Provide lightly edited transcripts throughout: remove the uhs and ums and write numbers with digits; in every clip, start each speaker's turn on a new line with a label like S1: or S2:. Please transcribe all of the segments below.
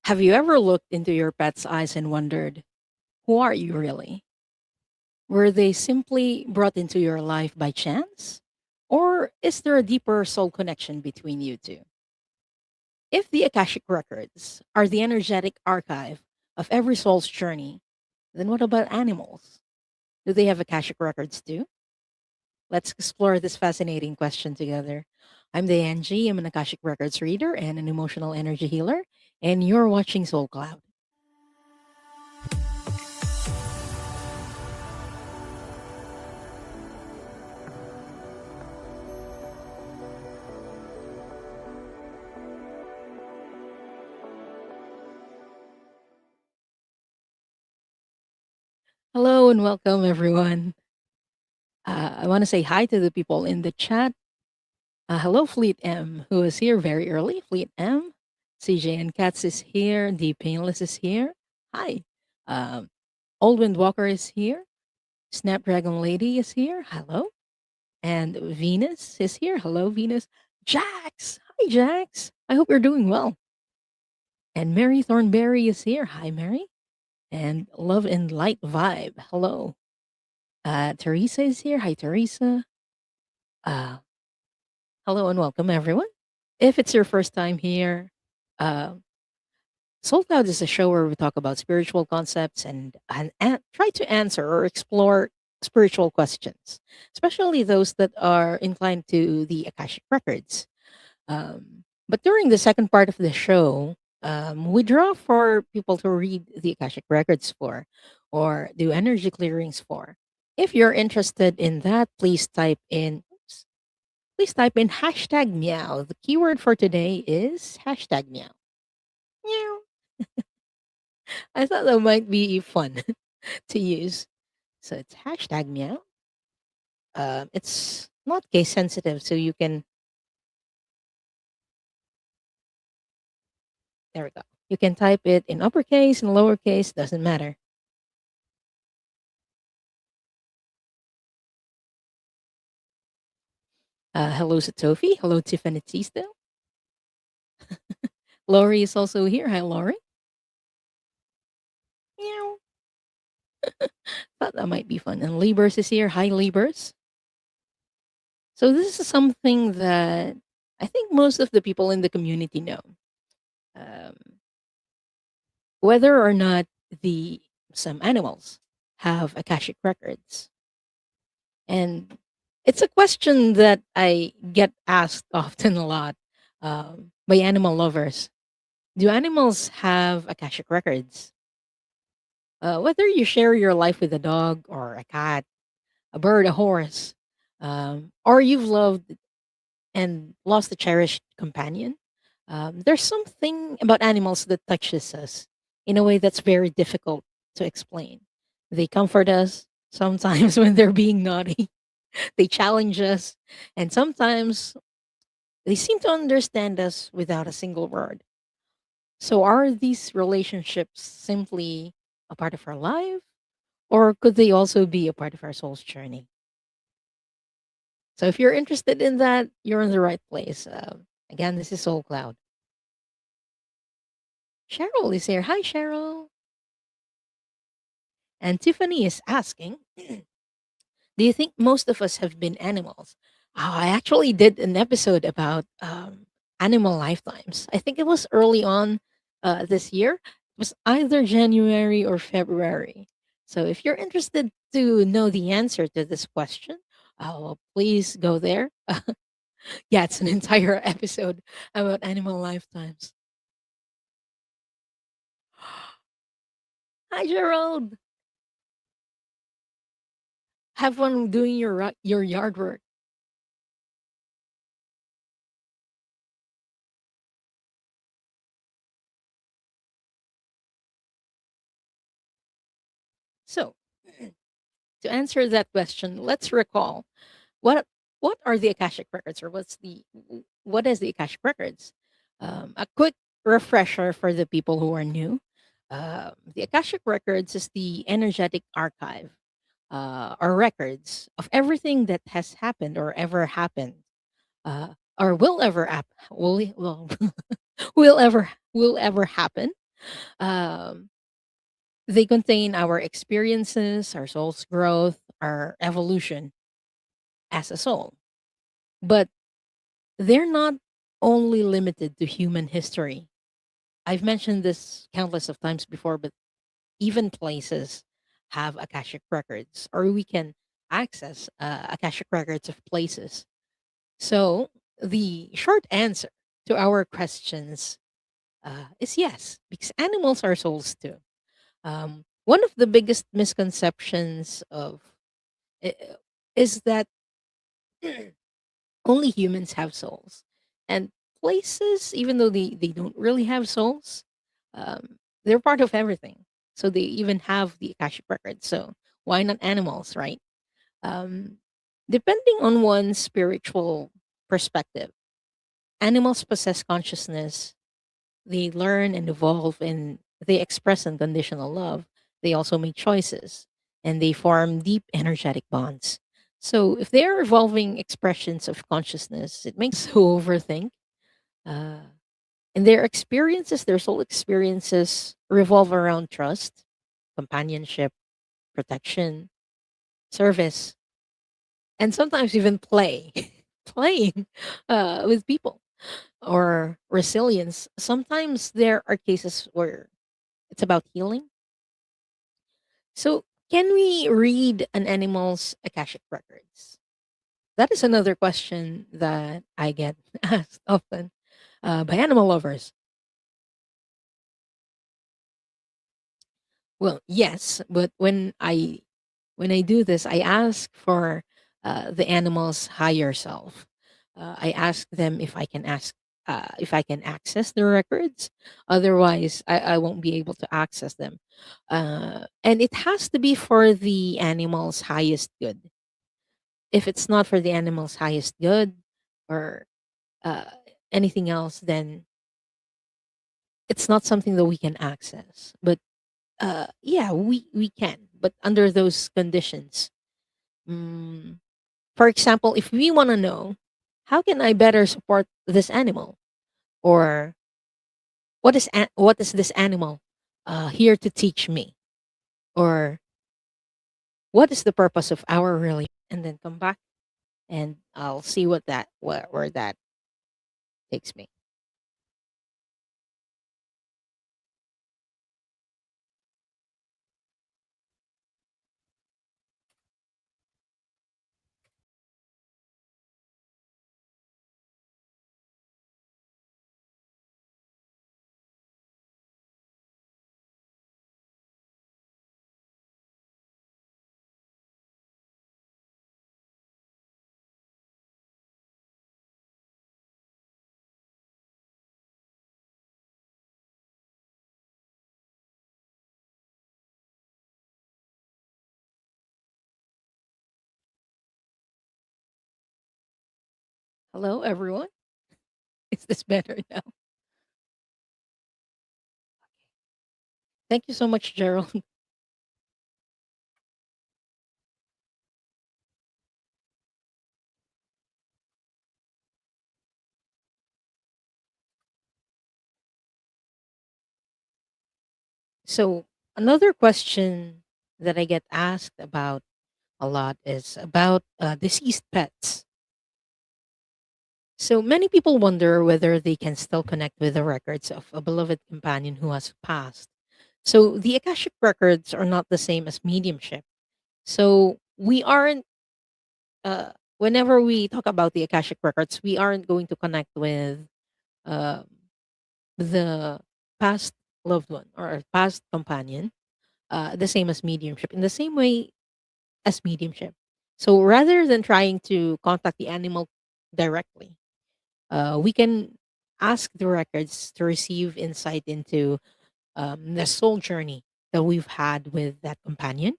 S1: Have you ever looked into your pet's eyes and wondered, who are you really? Were they simply brought into your life by chance? Or is there a deeper soul connection between you two? If the Akashic Records are the energetic archive of every soul's journey, then what about animals? Do they have Akashic Records too? Let's explore this fascinating question together. I'm Diane G. I'm an Akashic Records reader and an emotional energy healer, and you're watching Soul Cloud. Hello and welcome, everyone. I want to say hi to the people in the chat. Hello, Fleet M, who is here very early. Fleet M, CJ and Katz is here. The Painless is here. Hi. Um, Old Wind Walker is here. Snapdragon Lady is here. Hello. And Venus is here. Hello, Venus. Jax. Hi, Jax. I hope you're doing well. And Mary Thornberry is here. Hi, Mary. And Love and Light Vibe. Hello. Teresa is here. Hi, Teresa. Uh, Hello and welcome, everyone. If it's your first time here, uh, Soul Cloud is a show where we talk about spiritual concepts and try to answer or explore spiritual questions, especially those that are inclined to the Akashic Records. But during the second part of the show, we draw for people to read the Akashic Records for or do energy clearings for. If you're interested in that, please type in hashtag meow. The keyword for today is hashtag meow. Meow. I thought that might be fun to use. So it's hashtag meow. It's not case sensitive, so you can, there we go. You can type it in uppercase and lowercase, doesn't matter. Hello, Satofi. Hello, Tiffany Tisto. Lori is also here. Hi, Lori. Meow. Thought that might be fun. And Libers is here. Hi, Libers. So this is something that I think most of the people in the community know. Um, whether or not the some animals have Akashic records. And it's a question that I get asked often a lot by animal lovers. Do animals have Akashic records? Whether you share your life with a dog or a cat, a bird, a horse, or you've loved and lost a cherished companion, there's something about animals that touches us in a way that's very difficult to explain. They comfort us sometimes when they're being naughty, they challenge us, and sometimes they seem to understand us without a single word. So, are these relationships simply a part of our life, or could they also be a part of our soul's journey? So, if you're interested in that, you're in the right place. Again, this is Soul Cloud. Cheryl is here. Hi, Cheryl. And Tiffany is asking, do you think most of us have been animals? I actually did an episode about animal lifetimes. I think it was early on this year. It was either January or February. So if you're interested to know the answer to this question, please go there. Yeah, it's an entire episode about animal lifetimes. Hi, Gerald. Have fun doing your yard work. So, to answer that question, let's recall what what are the Akashic records, or what is the Akashic records? A quick refresher for the people who are new. The Akashic records is the energetic archive or records of everything that has happened or ever happened, or will ever will ever happen Um, they contain our experiences, our soul's growth, our evolution as a soul. But they're not only limited to human history. I've mentioned this countless of times before, but even places have Akashic records, or we can access Akashic records of places. So the short answer to our questions is yes, because animals are souls too. One of the biggest misconceptions of i- is that only humans have souls, and places, even though they don't really have souls, they're part of everything. So they even have the Akashic record. So why not animals, right? Um, Depending on one's spiritual perspective, animals possess consciousness. They learn and evolve, and they express unconditional love. They also make choices, and they form deep energetic bonds. So if they are evolving expressions of consciousness, it makes who overthink. Uh, and their experiences, their soul experiences, revolve around trust, companionship, protection, service, and sometimes even play, playing with people, or resilience. Sometimes there are cases where it's about healing. So, can we read an animal's Akashic records? That is another question that I get asked often by animal lovers. Well, yes, but when I do this, I ask for the animal's higher self. I ask them if I can access the records. Otherwise, I won't be able to access them. And it has to be for the animal's highest good. If it's not for the animal's highest good or uh, anything else, then it's not something that we can access. But yeah, we can, but under those conditions. Mm, for example, if we want to know how can I better support this animal, or what is this animal here to teach me, or what is the purpose of our really, and then come back and I'll see where that takes me. Hello, everyone. Is this better now? Thank you so much, Gerald. So another question that I get asked about a lot is about deceased pets. So many people wonder whether they can still connect with the records of a beloved companion who has passed. So the Akashic records are not the same as mediumship. So we aren't, whenever we talk about the Akashic records, we aren't going to connect with uh, the past loved one or past companion, the same as mediumship, in the same way as mediumship. So rather than trying to contact the animal directly, we can ask the records to receive insight into the soul journey that we've had with that companion,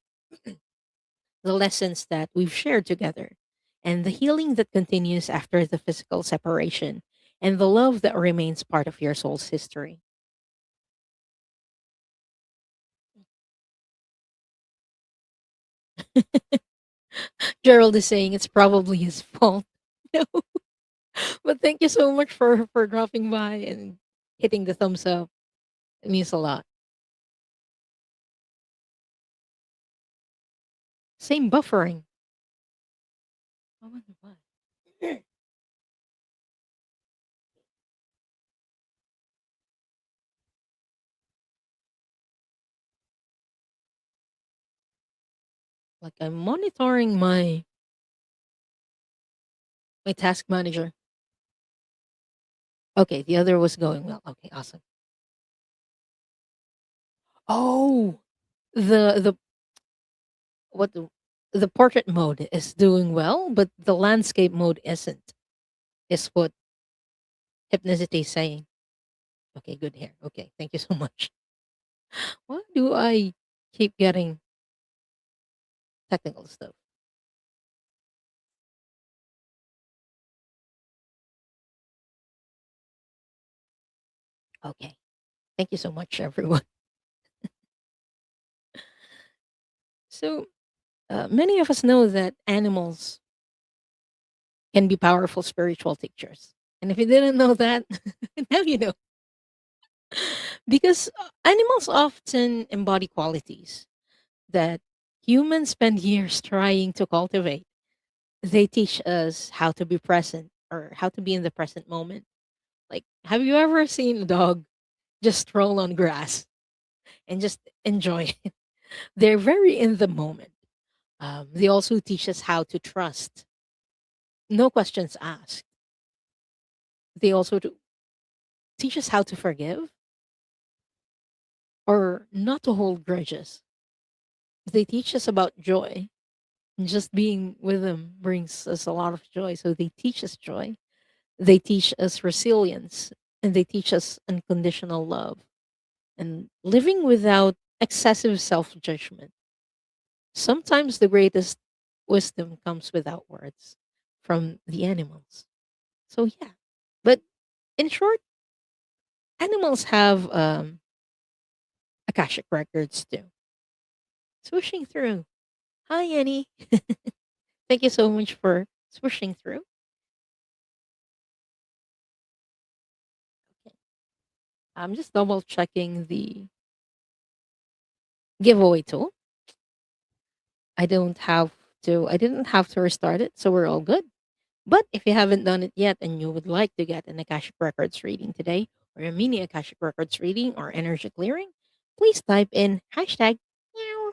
S1: the lessons that we've shared together, and the healing that continues after the physical separation, and the love that remains part of your soul's history. Gerald is saying it's probably his fault. No, but thank you so much for dropping by and hitting the thumbs up. It means a lot. Same buffering. I wonder why. Like I'm monitoring my task manager. Okay, the other was going well. Okay, awesome. Oh, the what the portrait mode is doing well, but the landscape mode isn't. Is what hypnicity is saying. Okay, good here. Okay, thank you so much. Why do I keep getting technical stuff? Okay, thank you so much, everyone. So many of us know that animals can be powerful spiritual teachers, and if you didn't know that, now you know. Because animals often embody qualities that humans spend years trying to cultivate. They teach us how to be present or how to be in the present moment. Like, have you ever seen a dog just roll on grass and just enjoy it? They're very in the moment. They also teach us how to trust, no questions asked. They also teach us how to forgive or not to hold grudges. They teach us about joy. And just being with them brings us a lot of joy. So they teach us joy. They teach us resilience and they teach us unconditional love and living without excessive self judgment. Sometimes the greatest wisdom comes without words from the animals. So, yeah. But in short, animals have Akashic records too. Swooshing through. Hi, Annie. Thank you so much for swooshing through. Okay. I'm just double checking the giveaway tool. I didn't have to restart it, so we're all good. But if you haven't done it yet and you would like to get an Akashic Records reading today, or a mini Akashic Records reading or energy clearing, please type in hashtag meow,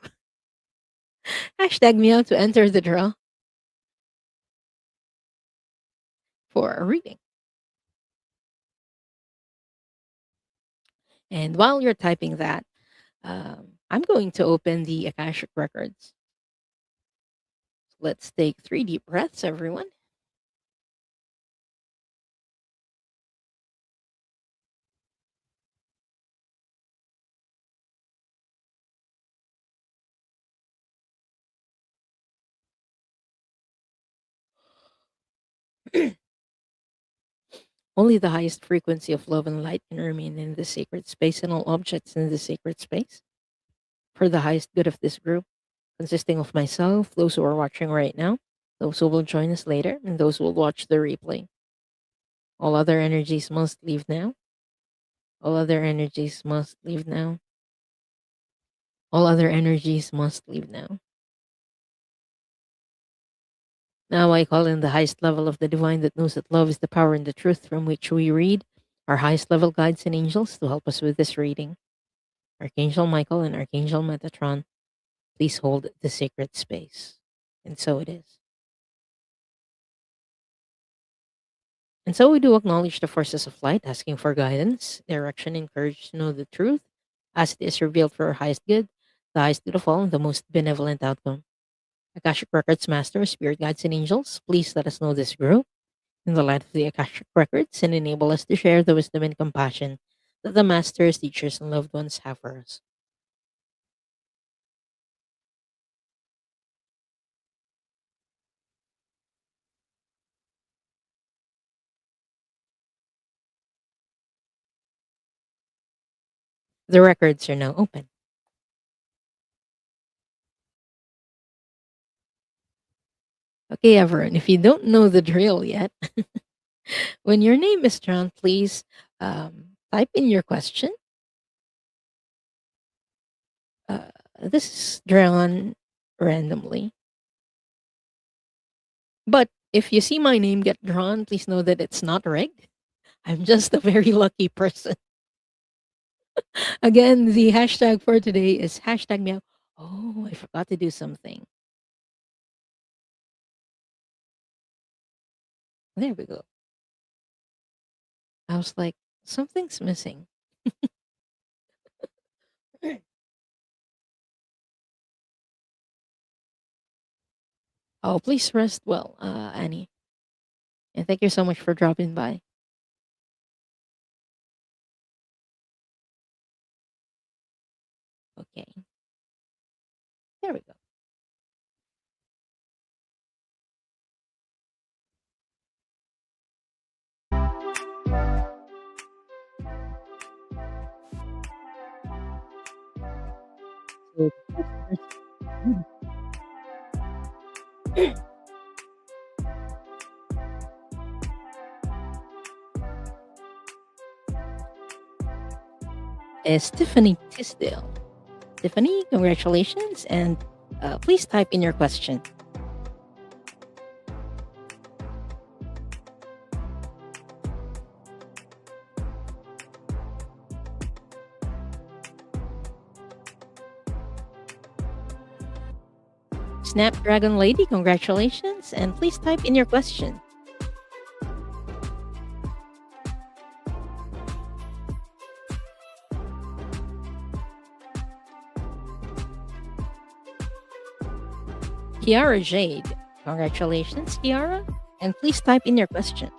S1: hashtag meow to enter the draw for a reading. And while you're typing that, I'm going to open the Akashic Records. Let's take 3 deep breaths, everyone. Only the highest frequency of love and light can remain in the sacred space and all objects in the sacred space. For the highest good of this group, consisting of myself, those who are watching right now, those who will join us later, and those who will watch the replay. All other energies must leave now. All other energies must leave now. All other energies must leave now. Now I call in the highest level of the divine that knows that love is the power and the truth from which we read, our highest level guides and angels to help us with this reading. Archangel Michael and Archangel Metatron, please hold the sacred space. And so it is. And so we do acknowledge the forces of light, asking for guidance, direction, and courage to know the truth as it is revealed for our highest good, the highest good of all, and the most benevolent outcome. Akashic Records Master, Spirit Guides, and Angels, please let us know this group in the light of the Akashic Records and enable us to share the wisdom and compassion that the Masters, teachers, and loved ones have for us. The records are now open. Okay, everyone, if you don't know the drill yet, when your name is drawn, please type in your question Uh, this is drawn randomly. But if you see my name get drawn, please know that it's not rigged. I'm just a very lucky person. Again, the hashtag for today is hashtag meow. Oh, I forgot to do something. There we go. I was like, something's missing. Oh, please rest well, Annie. And thank you so much for dropping by. Okay, there we go. So the first person is Tiffany Tisdale. Tiffany, congratulations, and please type in your question. Snapdragon Lady, congratulations, and please type in your question. Kiara Jade, congratulations, Kiara, and please type in your question.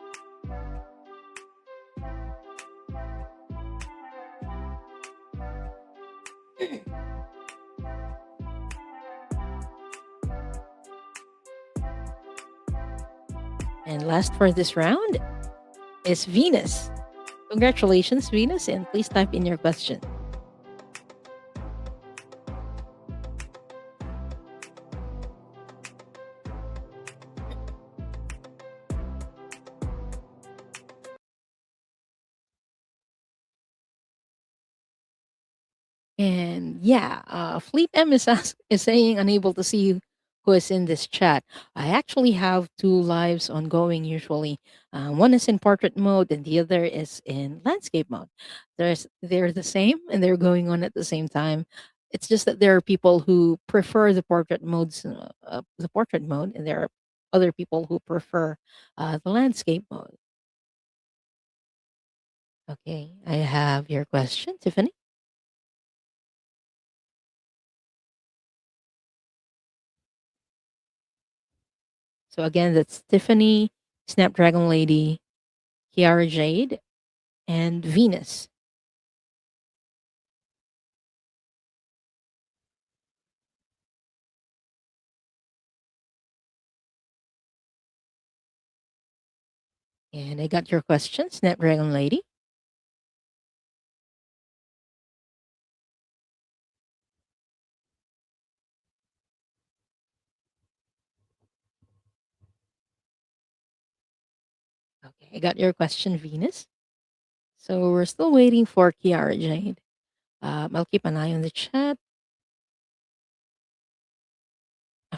S1: And last for this round is Venus. Congratulations, Venus, and please type in your question. And yeah, Fleet M is saying unable to see who is in this chat. I actually have two lives ongoing usually. One is in portrait mode and the other is in landscape mode. They're the same and they're going on at the same time. It's just that there are people who prefer the portrait mode, and there are other people who prefer the landscape mode. Okay, I have your question, Tiffany. So again, that's Tiffany, Snapdragon Lady, Kiara Jade, and Venus. And I got your question, Snapdragon Lady. Okay, I got your question, Venus. So we're still waiting for Kiara Jade. I'll keep an eye on the chat.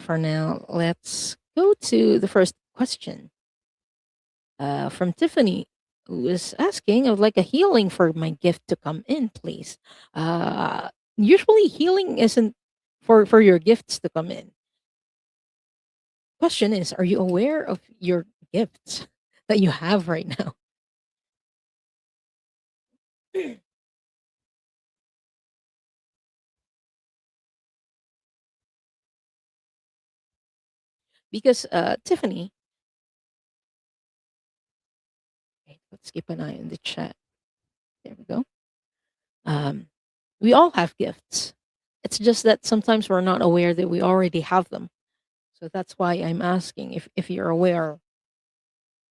S1: For now, let's go to the first question from Tiffany, who is asking, I would like a healing for my gift to come in, please. Usually, healing isn't for your gifts to come in. Question is, are you aware of your gifts that you have right now? Because Tiffany, okay, let's keep an eye on the chat. There we go. Um, we all have gifts. It's just that sometimes we're not aware that we already have them. So that's why I'm asking if you're aware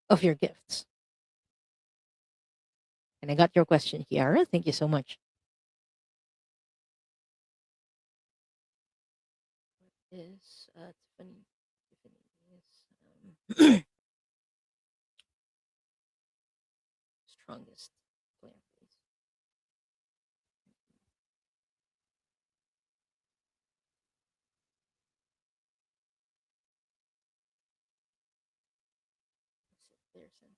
S1: of your gifts. And I got your question, Kiara. Thank you so much. Is Tiffany? Tiffany is strongest player, please. Clear sentence.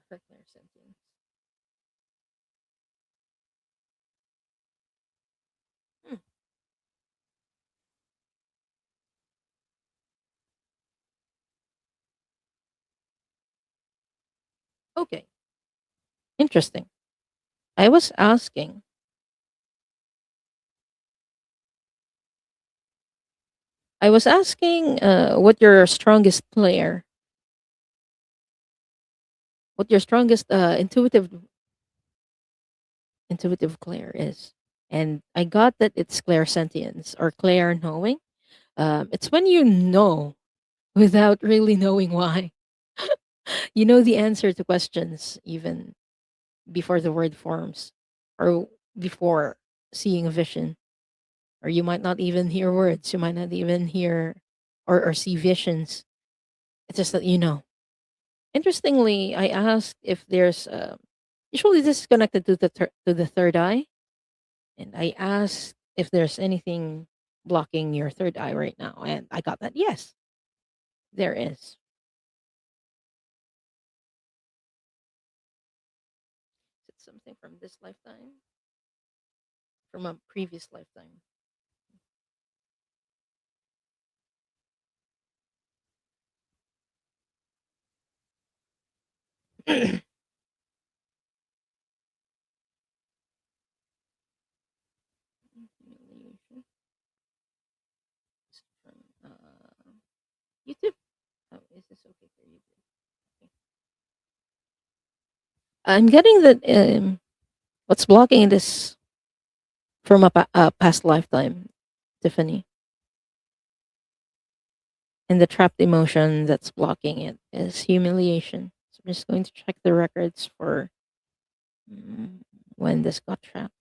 S1: For clear sentence. Hmm. Okay. Interesting. I was asking. I was asking what your strongest player, what your strongest intuitive clair is. And I got that it's clairsentience or clair knowing. It's when you know without really knowing why. You know the answer to questions even before the word forms or before seeing a vision. Or you might not even hear words. You might not even hear or see visions. It's just that you know. Interestingly, I asked if there's usually this is connected to to the third eye, and I asked if there's anything blocking your third eye right now, and I got that yes, there is. Is it something from this lifetime, from a previous lifetime? Humiliation. Is it from YouTube? Oh, is this okay for YouTube? Okay. I'm getting that what's blocking this from a past lifetime, Tiffany, and the trapped emotion that's blocking it is humiliation. So I'm just going to check the records for mm, when this got trapped.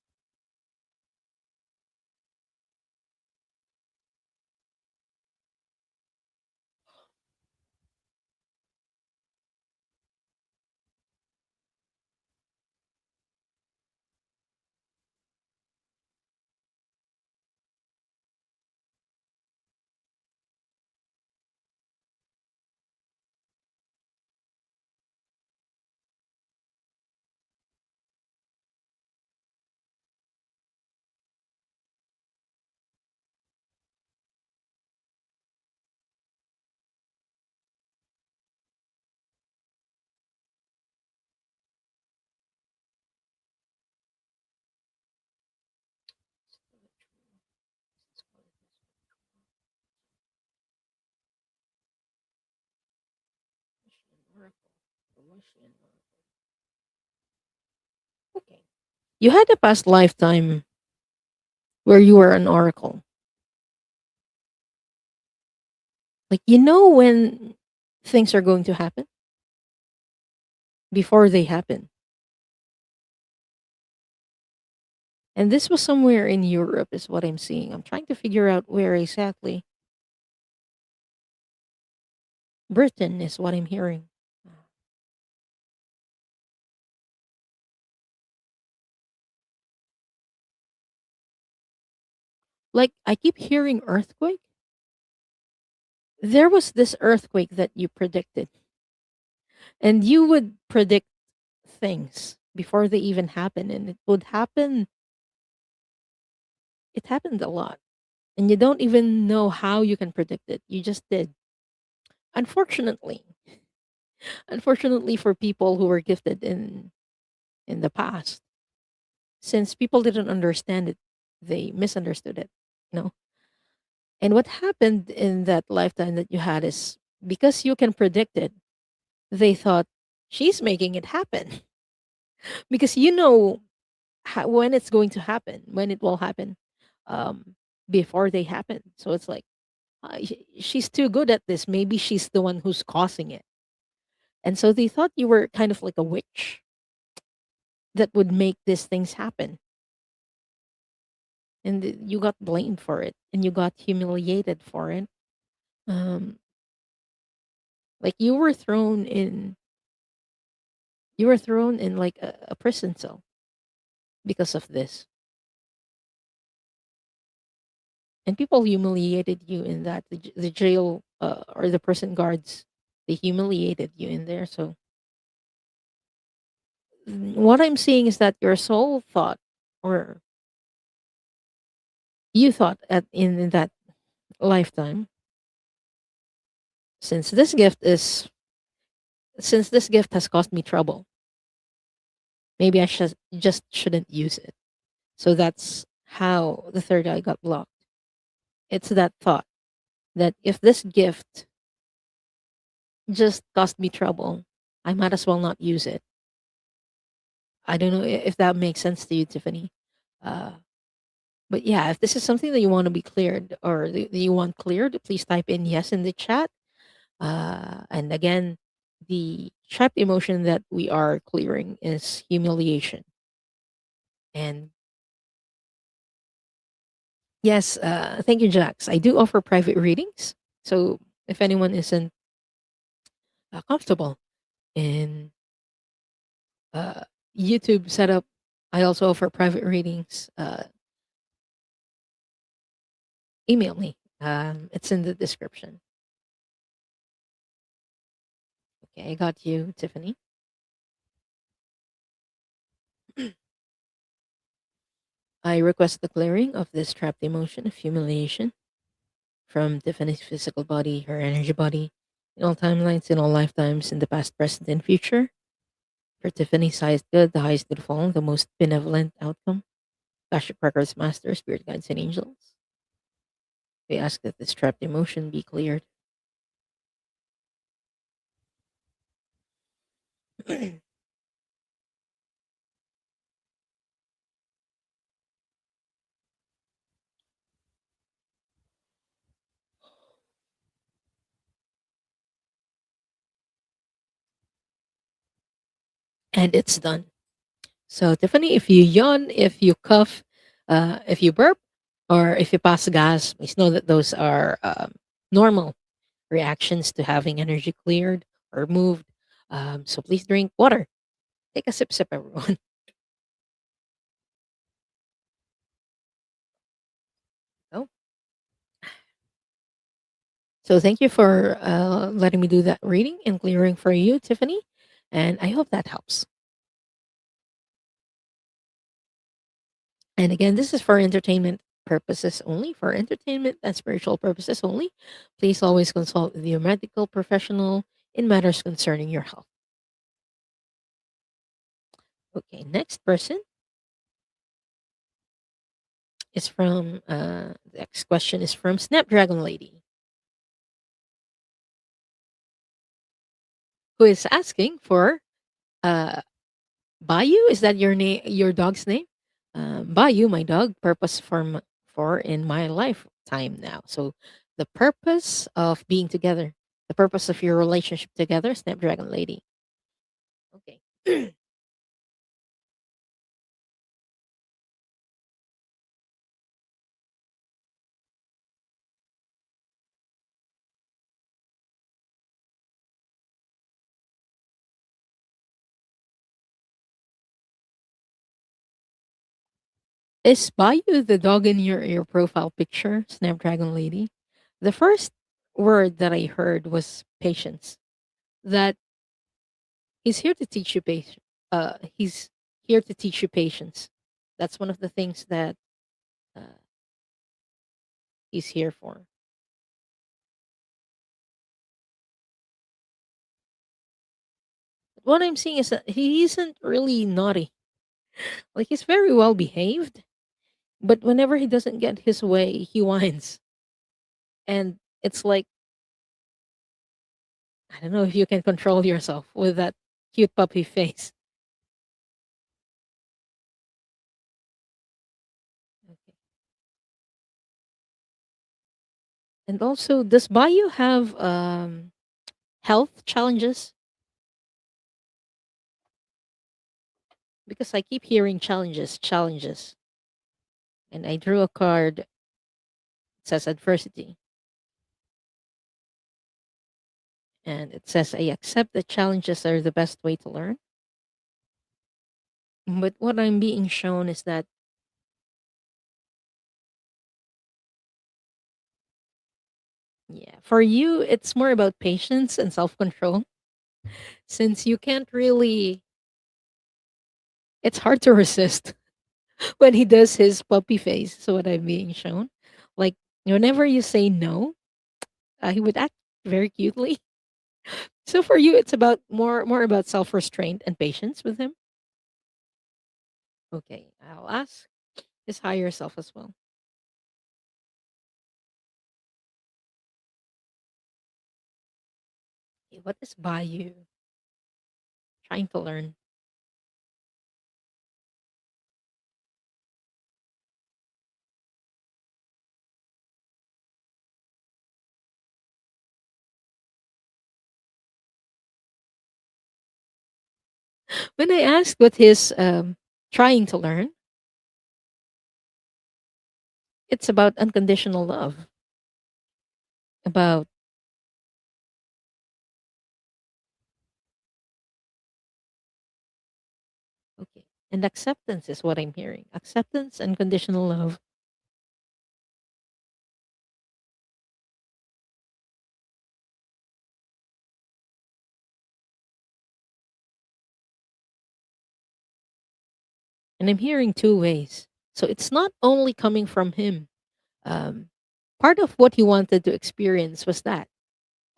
S1: Okay. You had a past lifetime where you were an oracle. Like you know when things are going to happen before they happen. And this was somewhere in Europe is what I'm seeing. I'm trying to figure out where exactly. Britain is what I'm hearing. Like I keep hearing earthquake. There was this earthquake that you predicted, and you would predict things before they even happen, and it would happen. It happened a lot, and you don't even know how you can predict it. You just did. Unfortunately, unfortunately for people who were gifted in the past, since people didn't understand it, they misunderstood it. You know, and what happened in that lifetime that you had is because you can predict it, they thought she's making it happen because you know when it's going to happen, when it will happen, um, before they happen. So it's like she's too good at this. Maybe she's the one who's causing it. And so they thought you were kind of like a witch that would make these things happen. And you got blamed for it and you got humiliated for it. Um, like you were thrown in like a prison cell because of this. And people humiliated you in that. The jail or the prison guards, they humiliated you in there. So what I'm seeing is that your soul thought, or you thought in that lifetime, since this gift is since this gift has caused me trouble, maybe I just shouldn't use it. So that's how the third eye got blocked. It's that thought that if this gift just caused me trouble, I might as well not use it. I don't know if that makes sense to you, Tiffany. Uh, but yeah, if this is something that you want to be cleared or that you want cleared, please type in yes in the chat. And again, the trapped emotion that we are clearing is humiliation. And yes, thank you, Jax. I do offer private readings. So if anyone isn't comfortable in uh, YouTube setup, I also offer private readings. Email me. It's in the description. Okay, I got you, Tiffany. I request the clearing of this trapped emotion of humiliation from Tiffany's physical body, her energy body, in all timelines, in all lifetimes, in the past, present, and future. For Tiffany's highest good, the highest good fallen, the most benevolent outcome. Akashic Records Master, Spirit Guides, and Angels. We ask that this trapped emotion be cleared. And it's done. So, Tiffany, if you yawn, if you cough, if you burp, or if you pass gas, please know that those are normal reactions to having energy cleared or moved. So, please drink water. Take a sip, everyone. Oh, so, thank you for letting me do that reading and clearing for you, Tiffany. And I hope that helps. And again, this is for entertainment purposes only, for entertainment and spiritual purposes only. Please always consult with your medical professional in matters concerning your health. Okay, next person is from, the next question is from Snapdragon Lady, who is asking for uh, Bayou. Is that your name, your dog's name? Bayou, my dog, purpose for in my lifetime now. So the purpose of being together, the purpose of your relationship together, Snapdragon Lady. Okay. Is Bayou the dog in your profile picture, Snapdragon Lady? The first word that I heard was patience. That he's here to teach you patience. He's here to teach you patience. That's one of the things that uh, he's here for. What I'm seeing is that he isn't really naughty. Like he's very well behaved, but whenever he doesn't get his way, he whines. And it's like I don't know if you can control yourself with that cute puppy face. Okay. And also, does Bayou have health challenges? Because I keep hearing challenges, challenges. And I drew a card that says adversity. And it says, I accept that challenges are the best way to learn. But what I'm being shown is that Yeah. For you, it's more about patience and self control since you can't really, it's hard to resist when he does his puppy face. So, what I'm being shown, like, whenever you say no, he would act very cutely. So, for you, it's about more about self restraint and patience with him. Okay. I'll ask his higher self as well. Okay, what is Bayou trying to learn? When I asked what he's trying to learn, it's about unconditional love, about, okay, and acceptance is what I'm hearing. Acceptance and conditional love. And I'm hearing two ways. So it's not only coming from him. Um, Part of what he wanted to experience was that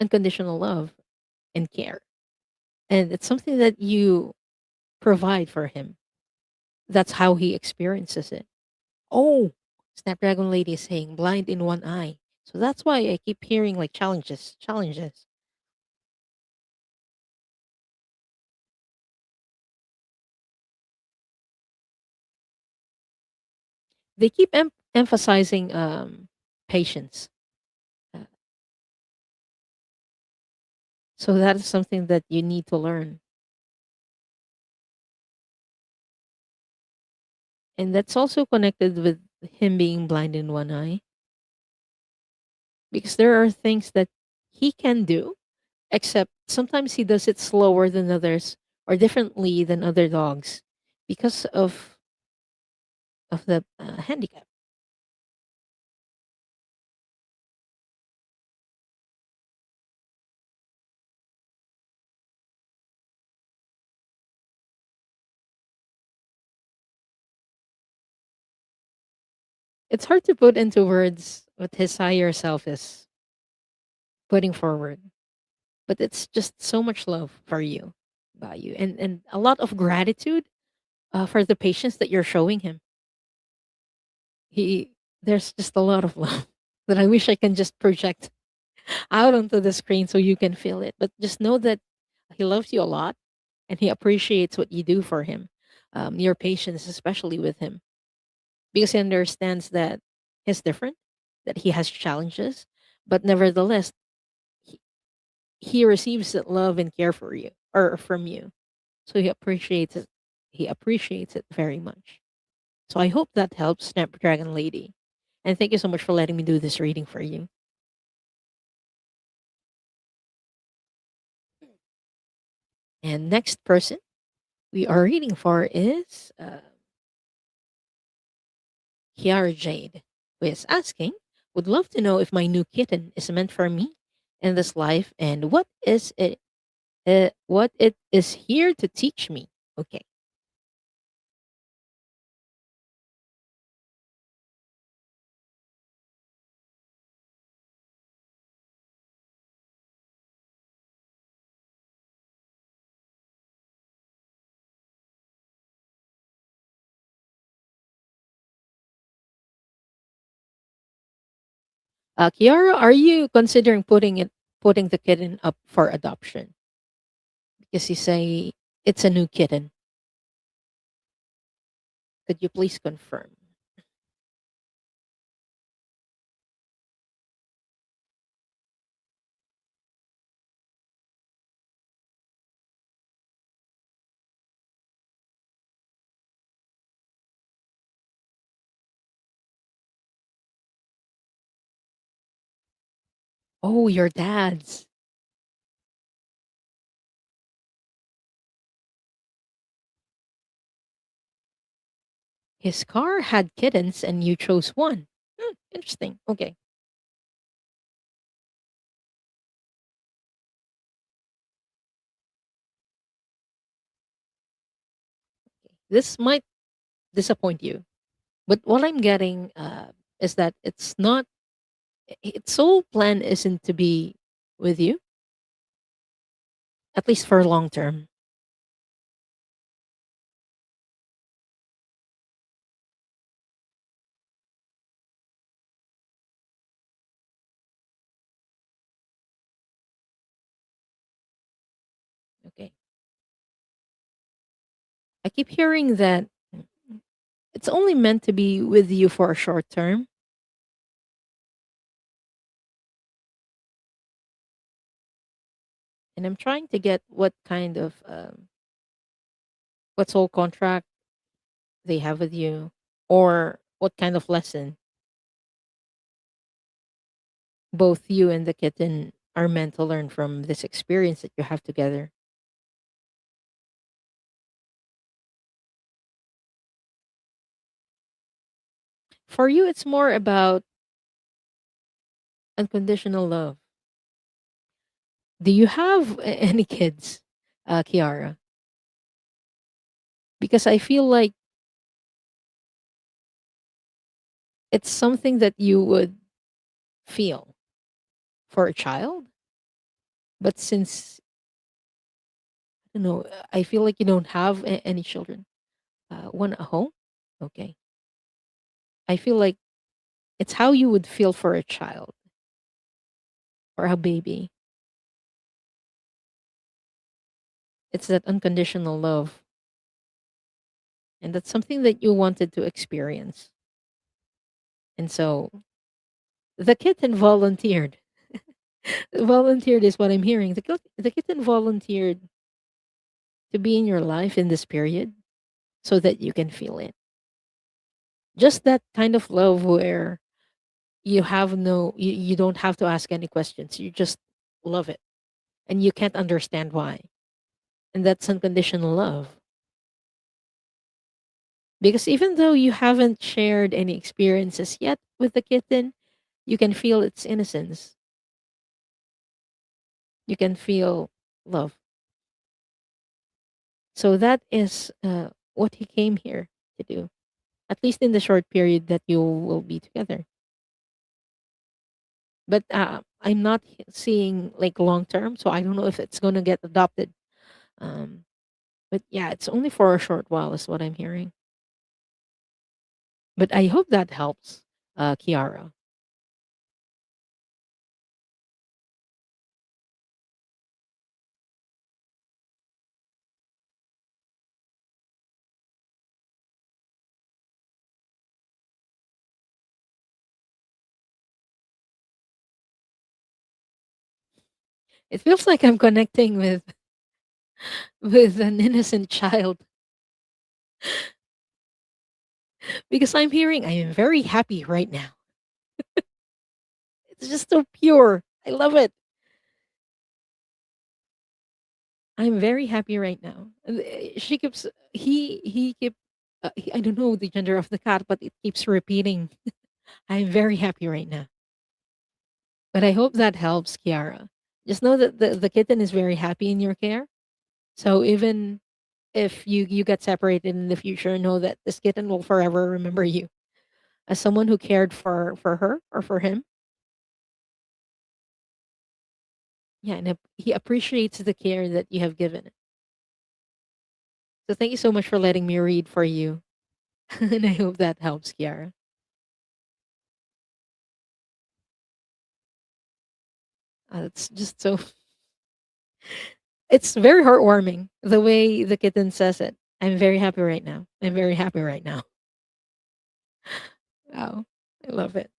S1: unconditional love and care. And it's something that you provide for him. That's how he experiences it. Oh, Snapdragon Lady is saying blind in one eye. So that's why I keep hearing like challenges, challenges. They keep emphasizing patience. Uh, so that is something that you need to learn. And that's also connected with him being blind in one eye because there are things that he can do, except sometimes he does it slower than others or differently than other dogs because of the handicap. It's hard to put into words what his higher self is putting forward, but it's just so much love for you, by you, and a lot of gratitude for the patience that you're showing him. He There's just a lot of love that I wish I can just project out onto the screen so you can feel it. But just know that he loves you a lot and he appreciates what you do for him. Your patience, especially with him, because he understands that he's different, that he has challenges, but nevertheless, he, he receives that love and care for you or from you. So he appreciates it. He appreciates it very much. So I hope that helps, Snapdragon Lady. And thank you so much for letting me do this reading for you. And next person we are reading for is Kiara Jade, who is asking, would love to know if my new kitten is meant for me in this life and what it is here to teach me. Okay. Kiara, are you considering putting the kitten up for adoption? Because you say it's a new kitten. Could you please confirm? Oh, your dad's. His car had kittens and you chose one. Hmm, interesting. Okay. This might disappoint you, but what I'm getting is that it's not. Its sole plan isn't to be with you, at least for long term. Okay, I keep hearing that it's only meant to be with you for a short term, and I'm trying to get what kind of what sole contract they have with you, or what kind of lesson both you and the kitten are meant to learn from this experience that you have together. For you, it's more about unconditional love. Do you have any kids, Kiara? Because I feel like it's something that you would feel for a child, but since you know, I feel like you don't have any children. One at home, okay. I feel like it's how you would feel for a child or a baby. It's that unconditional love, and that's something that you wanted to experience. And so the kitten volunteered. Volunteered is what I'm hearing. The kitten volunteered to be in your life in this period so that you can feel it. Just that kind of love where you don't have to ask any questions. You just love it and you can't understand why. And that's unconditional love. Because even though you haven't shared any experiences yet with the kitten, you can feel its innocence. You can feel love. So that is what he came here to do, at least in the short period that you will be together. But I'm not seeing like long term, so I don't know if it's going to get adopted. Um, but yeah, it's only for a short while, is what I'm hearing. But I hope that helps, Kiara. It feels like I'm connecting with an innocent child because I'm hearing I am very happy right now. It's just so pure. I love it. I'm very happy right now. And, she keeps he keep I don't know the gender of the cat, but it keeps repeating. I'm very happy right now. But I hope that helps, Kiara. Just know that the kitten is very happy in your care. So even if you get separated in the future, know that this kitten will forever remember you as someone who cared for her or for him. Yeah, and he appreciates the care that you have given it. So thank you so much for letting me read for you. And I hope that helps, Kiara. It's just so it's very heartwarming the way the kitten says it. I'm very happy right now. I'm very happy right now. Wow. I love it.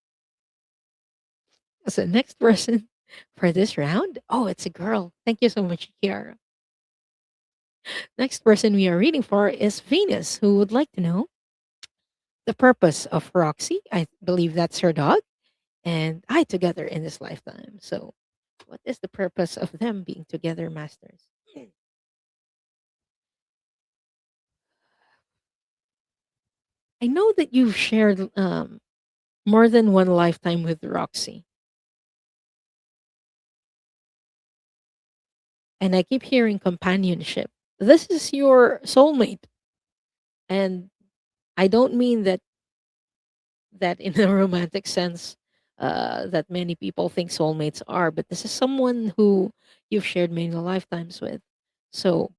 S1: So next person for this round. Oh, it's a girl. Thank you so much, Kiara. Next person we are reading for is Venus, who would like to know the purpose of Roxy. I believe that's her dog, and I together in this lifetime. So, what is the purpose of them being together, masters? I know that you've shared more than one lifetime with Roxy, and I keep hearing companionship. This is your soulmate. And I don't mean that in a romantic sense that many people think soulmates are, but this is someone who you've shared many lifetimes with. So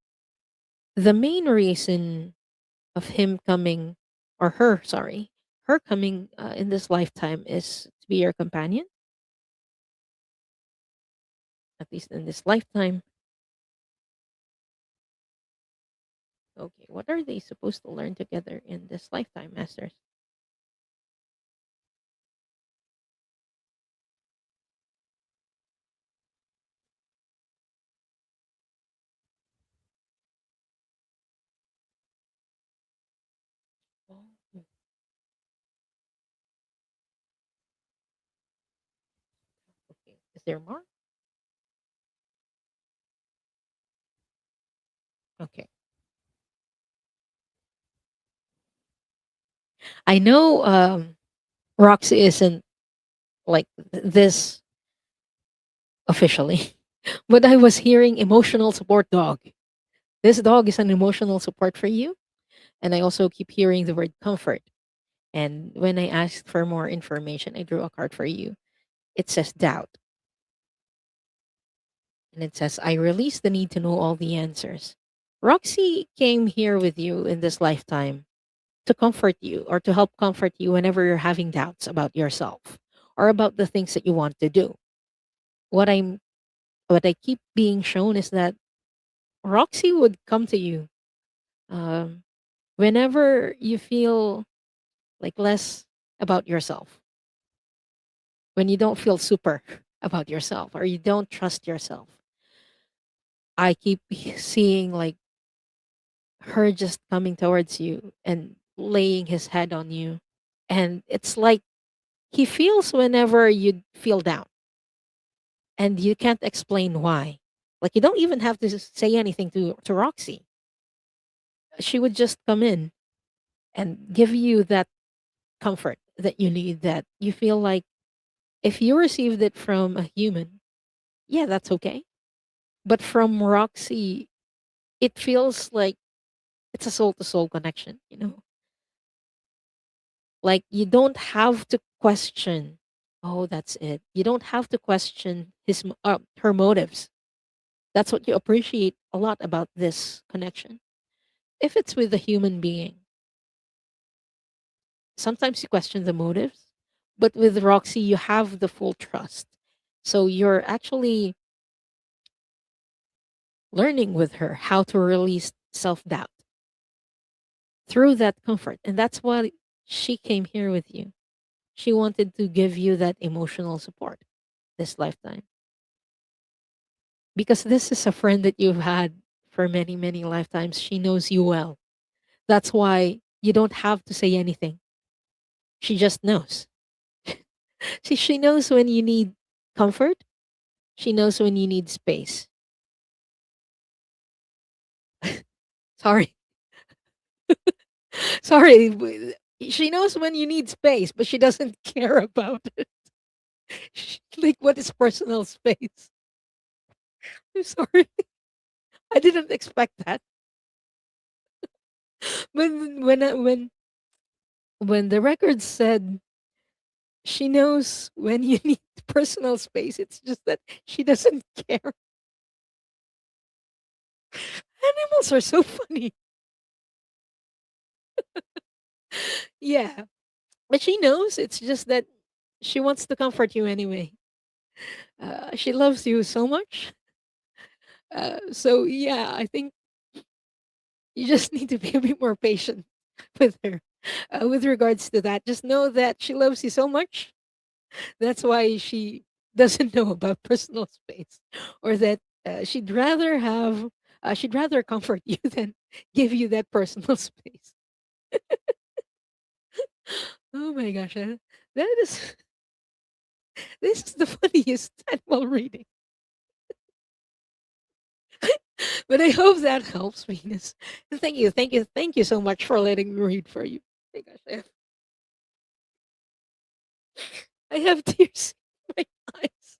S1: the main reason of him coming, or her, sorry, her coming in this lifetime is to be your companion, at least in this lifetime. Okay, what are they supposed to learn together in this lifetime, Masters? Oh, okay. Is there more? Okay. I know Roxy isn't like this officially, but I was hearing emotional support dog. This dog is an emotional support for you. And I also keep hearing the word comfort. And when I asked for more information, I drew a card for you. It says doubt. And it says, I release the need to know all the answers. Roxy came here with you in this lifetime to comfort you or to help comfort you whenever you're having doubts about yourself or about the things that you want to do. What I'm what I keep being shown is that Roxy would come to you um, whenever you feel like less about yourself, when you don't feel super about yourself or you don't trust yourself. I keep seeing like her just coming towards you and laying his head on you. And it's like he feels whenever you feel down and you can't explain why. Like you don't even have to say anything to Roxy. She would just come in and give you that comfort that you need, that you feel like if you received it from a human, yeah, that's okay. But from Roxy, it feels like it's a soul to soul connection, you know? Like you don't have to question, oh, that's it. You don't have to question her motives. That's what you appreciate a lot about this connection. If it's with a human being, sometimes you question the motives, but with Roxy, you have the full trust. So you're actually learning with her how to release self doubt through that comfort. And that's why she came here with you. She wanted to give you that emotional support this lifetime because this is a friend that you've had for many, many lifetimes. She knows you well. That's why you don't have to say anything. She just knows. She knows when you need comfort, she knows when you need space. Sorry. Sorry. She knows when you need space, but she doesn't care about it. Like, what is personal space? I'm sorry. I didn't expect that. When the record said she knows when you need personal space, it's just that she doesn't care. Animals are so funny. Yeah, but she knows. It's just that she wants to comfort you anyway. She loves you so much. So yeah, I think you just need to be a bit more patient with her. With regards to that, just know that she loves you so much. That's why she doesn't know about personal space, or that she'd rather comfort you than give you that personal space. Oh my gosh, that is this is the funniest animal reading. But I hope that helps, Venus. And thank you so much for letting me read for you. Oh my gosh, I have tears in my eyes.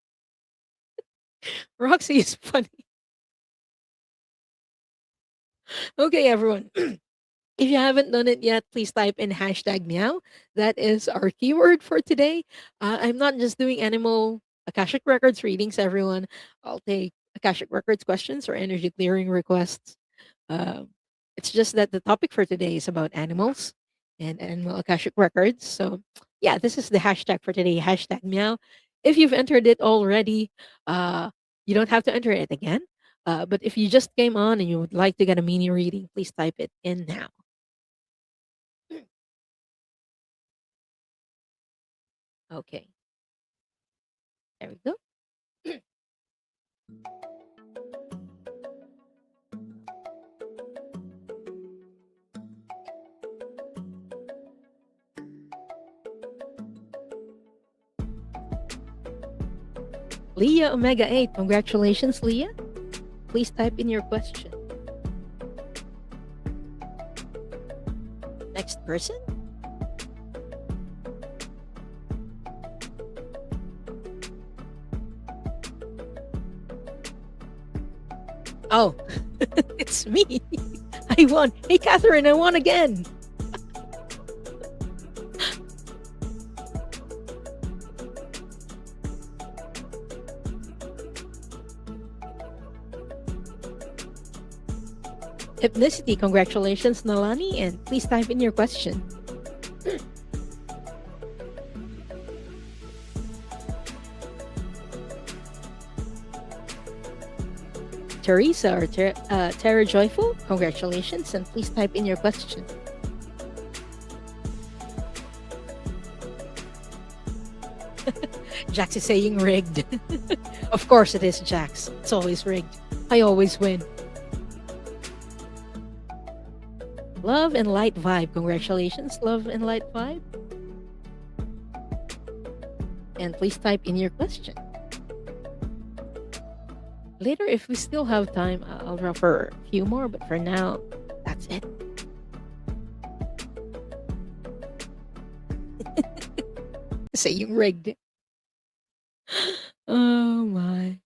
S1: Roxy is funny. Okay, everyone. If you haven't done it yet, please type in hashtag meow. That is our keyword for today. I'm not just doing animal Akashic Records readings, everyone. I'll take Akashic Records questions or energy clearing requests. Um, it's just that the topic for today is about animals and animal Akashic Records. So, yeah, this is the hashtag for today, hashtag meow. If you've entered it already, you don't have to enter it again. But if you just came on and you would like to get a mini reading, please type it in now. Okay, there we go. Leah Omega 8, congratulations, Leah. Please type in your question. Next person. Oh, it's me. I won. Hey, Catherine, I won again. Hypnicity, congratulations, Nalani, and please type in your question. Teresa or Tara Joyful, congratulations, and please type in your question. Jax is saying rigged. Of course it is, Jax. It's always rigged. I always win. Love and Light Vibe, congratulations, Love and Light Vibe. And please type in your question. Later, if we still have time, I'll draw for a few more, but for now, that's it. Saying rigged. Oh my.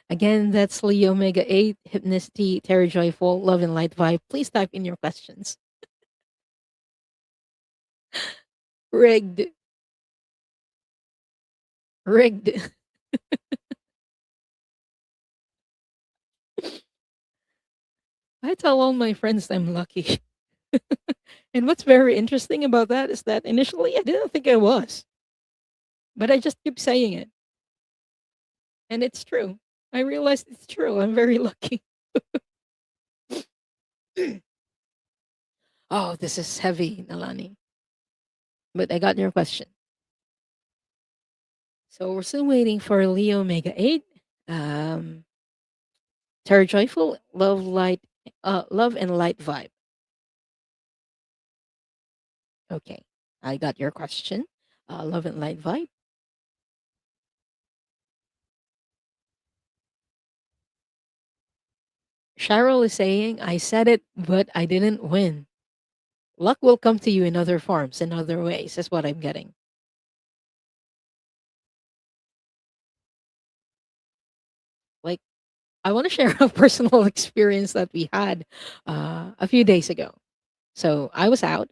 S1: Again, that's Leo Omega 8, Hypnicity, Terra Joyful, Love and Light Vibe. Please type in your questions. Rigged. Rigged. I tell all my friends I'm lucky. And what's very interesting about that is that initially I didn't think I was, but I just keep saying it. And it's true. I realized it's true. I'm very lucky. Oh, this is heavy, Nalani. But I got your question. So we're still waiting for Leo Omega 8. Um, Terra Joyful, Love and Light Vibe. Okay, I got your question. Love and Light Vibe. Cheryl is saying, I said it, but I didn't win. Luck will come to you in other forms, in other ways, is what I'm getting. Like, I want to share a personal experience that we had a few days ago. So I was out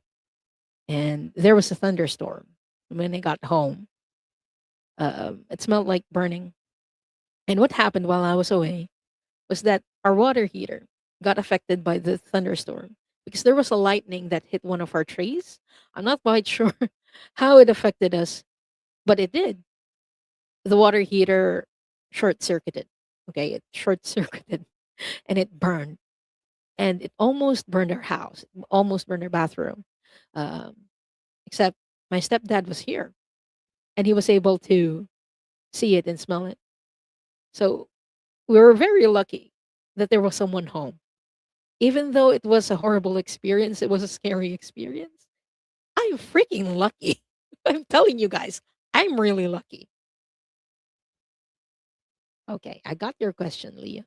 S1: and there was a thunderstorm. When I got home, it smelled like burning. And what happened while I was away was that our water heater got affected by the thunderstorm because there was a lightning that hit one of our trees. I'm not quite sure how it affected us, but it did. The water heater short circuited. Okay, it short circuited and it burned. And it almost burned our house, almost burned our bathroom. Um, except my stepdad was here and he was able to see it and smell it. So we were very lucky that there was someone home. Even though it was a horrible experience, it was a scary experience. I'm freaking lucky. I'm telling you guys, I'm really lucky. Okay, I got your question, Leah.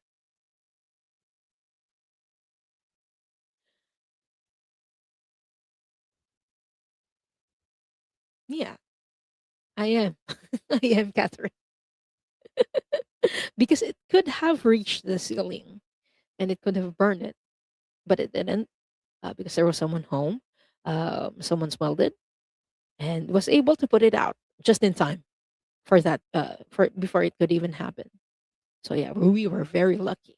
S1: Yeah, I am. I am, Catherine. Because it could have reached the ceiling and it could have burned it, but it didn't. because there was someone home. Someone smelled it and was able to put it out just in time for that for before it could even happen. So yeah, we were very lucky.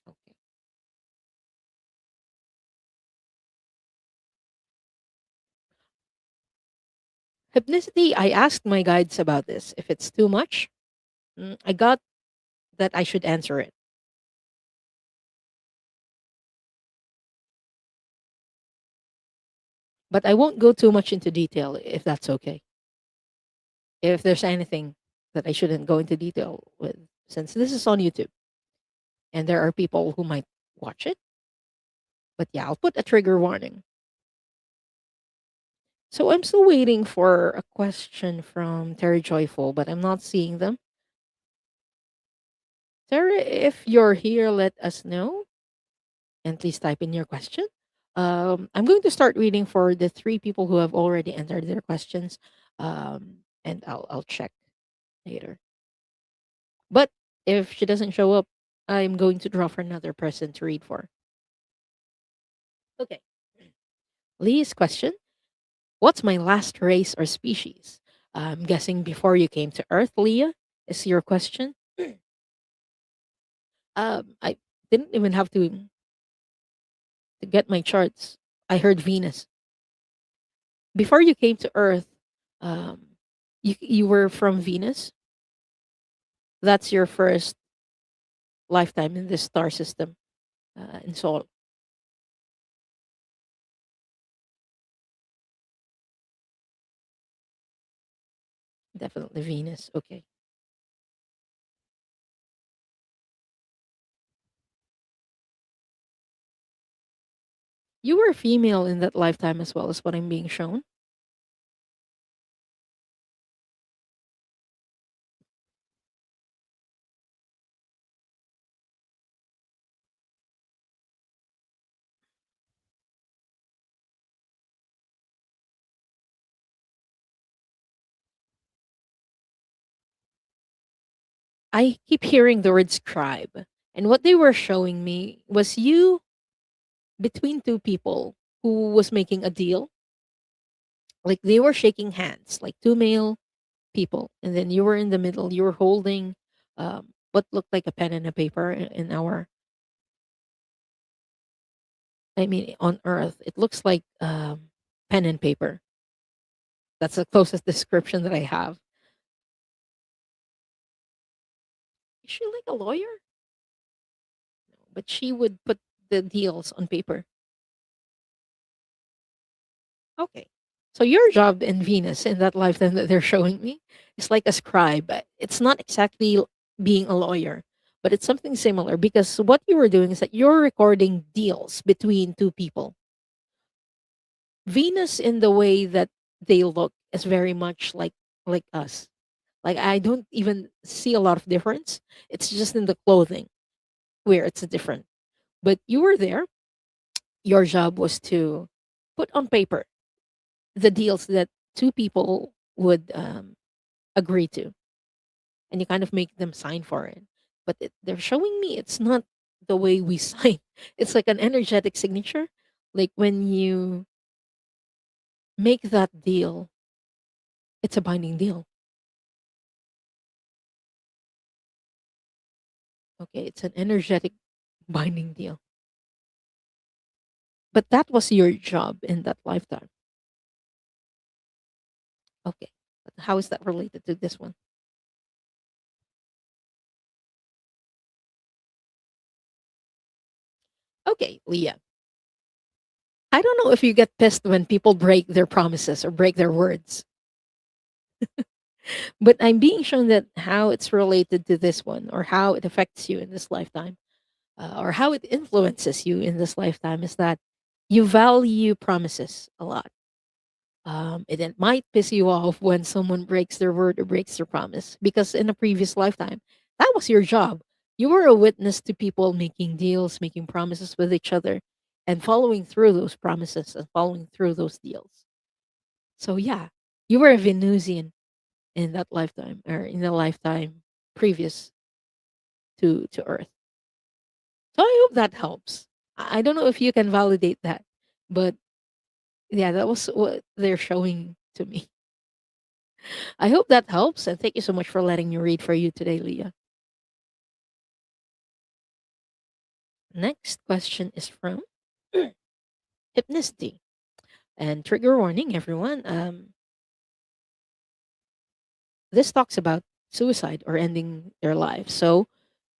S1: Okay. Hypnicity, I asked my guides about this. If it's too much, I got that I should answer it. But I won't go too much into detail if that's okay. If there's anything that I shouldn't go into detail with, since this is on YouTube and there are people who might watch it. But yeah, I'll put a trigger warning. So I'm still waiting for a question from Terry Joyful, but I'm not seeing them. Terry, if you're here, let us know and please type in your question. I'm going to start reading for the three people who have already entered their questions, and I'll check later. But if she doesn't show up, I'm going to draw for another person to read for. Okay. Lee's question: what's my last race or species? I'm guessing before you came to Earth, Leah, is your question. I didn't even have to get my charts. I heard Venus. Before you came to Earth, um, you were from Venus. That's your first lifetime in this star system in Sol. Definitely Venus. Okay. You were a female in that lifetime as well as what I'm being shown. I keep hearing the word scribe. And what they were showing me was you between two people who was making a deal. Like they were shaking hands, like two male people. And then you were in the middle. You were holding what looked like a pen and a paper in our, I mean, on Earth. It looks like pen and paper. That's the closest description that I have. Is she like a lawyer? But she would put the deals on paper. Okay. So your job in Venus in that lifetime that they're showing me is like a scribe. It's not exactly being a lawyer, but it's something similar because what you were doing is that you're recording deals between two people. Venus in the way that they look is very much like us. Like I don't even see a lot of difference. It's just in the clothing where it's different. But you were there. Your job was to put on paper the deals that two people would agree to, and you kind of make them sign for it. But they're showing me it's not the way we sign. It's like an energetic signature. Like when you make that deal, it's a binding deal. Okay, it's an energetic binding deal. But that was your job in that lifetime. Okay, but how is that related to this one? Okay, Leah. I don't know if you get pissed when people break their promises or break their words, but I'm being shown that how it's related to this one or how it affects you in this lifetime or how it influences you in this lifetime is that you value promises a lot. It might piss you off when someone breaks their word or breaks their promise because in a previous lifetime, that was your job. You were a witness to people making deals, making promises with each other. and following through those promises and following through those deals. So yeah, you were a Venusian in that lifetime or in the lifetime previous to Earth. So I hope that helps. I don't know if you can validate that, but yeah, that was what they're showing to me. I hope that helps, and thank you so much for letting me read for you today, Leah. Next question is from Hypnicity. And trigger warning, everyone. This talks about suicide or ending their life. So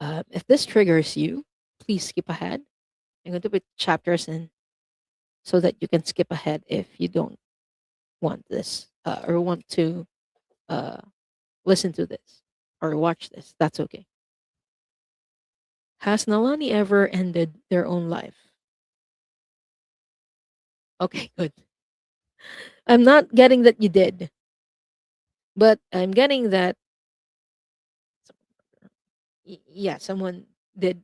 S1: if this triggers you, please skip ahead. I'm going to put chapters in so that you can skip ahead if you don't want this or want to uh, listen to this or watch this. That's okay. Has Nalani ever ended their own life? Okay, good. I'm not getting that you did, but I'm getting that, yeah, someone did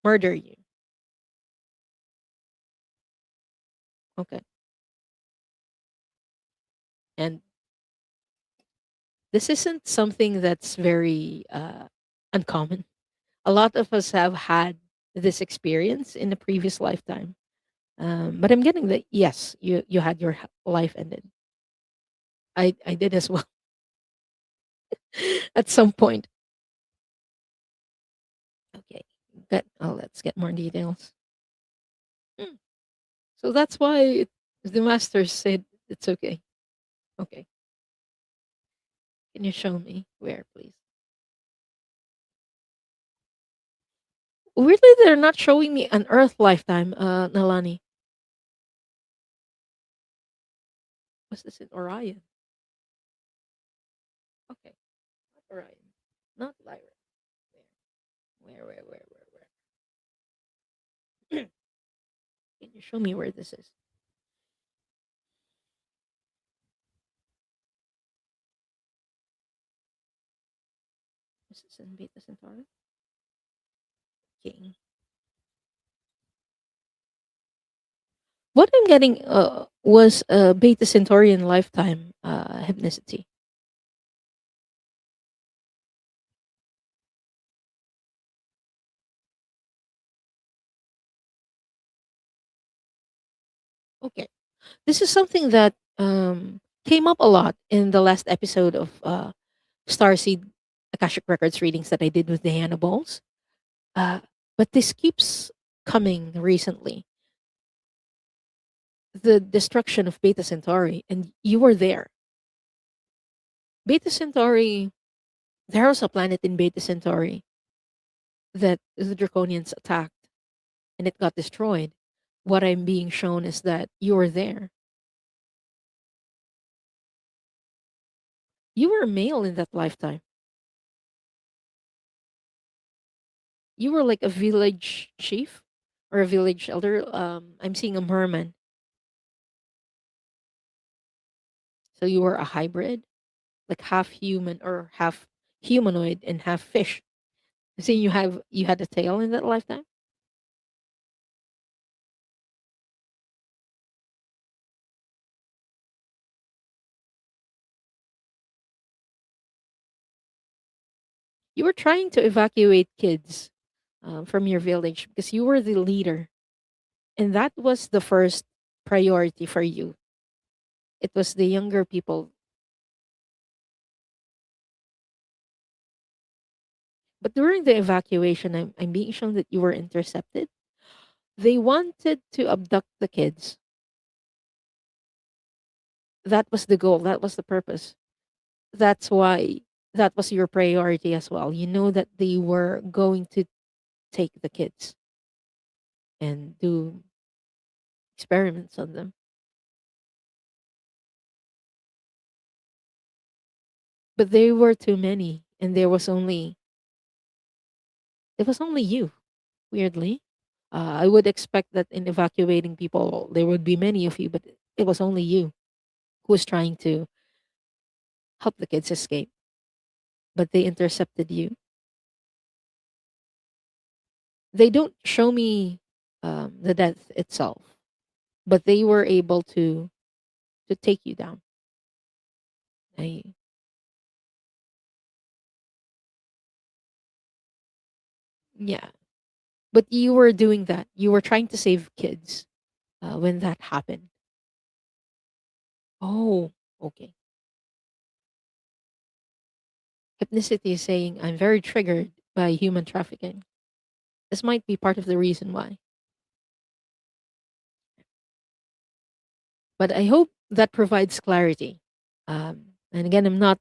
S1: murder you. Okay. And this isn't something that's very uncommon. A lot of us have had this experience in a previous lifetime. But I'm getting that yes, you had your life ended. I did as well at some point. Okay, let's get more details. Hmm. So that's why the master said it's okay. Okay, can you show me where, please? Weirdly, they're not showing me an Earth lifetime, Nalani. Was this in Orion? Okay, not Orion, not Lyra. Where? Can you show me where this is? Is this in Beta Centauri? Okay. What I'm getting was a Beta Centaurian lifetime hypnicity. Okay. This is something that came up a lot in the last episode of Starseed Akashic Records readings that I did with Diana Bowles. Uh, but this keeps coming recently. The destruction of Beta Centauri, and you were there. Beta Centauri, there was a planet in Beta Centauri that the Draconians attacked and it got destroyed. What I'm being shown is that you were there. You were a male in that lifetime. You were like a village chief or a village elder. I'm seeing a merman. So you were a hybrid, like half human or half humanoid and half fish. See, you had a tail in that lifetime. You were trying to evacuate kids from your village because you were the leader, and that was the first priority for you. It was the younger people. But during the evacuation, I'm being shown that you were intercepted. They wanted to abduct the kids. That was the goal. That was the purpose. That's why that was your priority as well. You know that they were going to take the kids and do experiments on them. But there were too many, and it was only you. Weirdly, I would expect that in evacuating people, there would be many of you, but it was only you who was trying to help the kids escape. But they intercepted you. They don't show me the death itself, but they were able to take you down. I, yeah, but you were doing that. You were trying to save kids when that happened. Oh, okay. Hypnicity is saying I'm very triggered by human trafficking. This might be part of the reason why. But I hope that provides clarity. And again, I'm not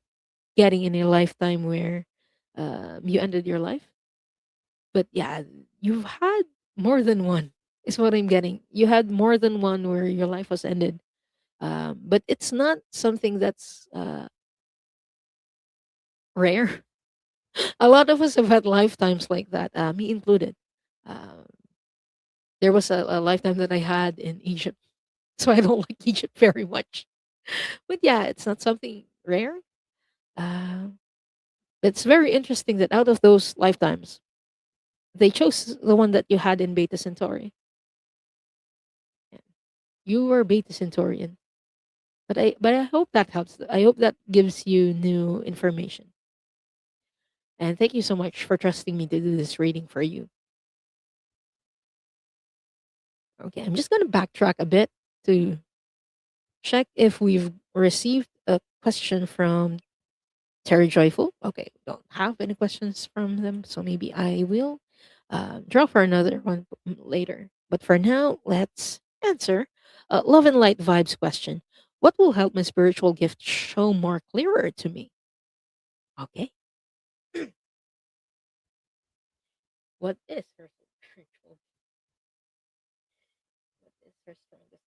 S1: getting in a lifetime where you ended your life. But yeah, you've had more than one, is what I'm getting. You had more than one where your life was ended. But it's not something that's rare. A lot of us have had lifetimes like that, me included. Um, there was a lifetime that I had in Egypt, so I don't like Egypt very much. But yeah, it's not something rare. Uh, it's very interesting that out of those lifetimes, they chose the one that you had in Beta Centauri. Yeah. You were Beta Centaurian, but I hope that helps. I hope that gives you new information. And thank you so much for trusting me to do this reading for you. Okay, I'm just gonna backtrack a bit to check if we've received a question from Terry Joyful. Okay, don't have any questions from them, so maybe I will draw for another one later. But for now, let's answer Love and Light Vibes question. What will help my spiritual gift show more clearer to me? Okay. What is her spiritual? What is her strongest?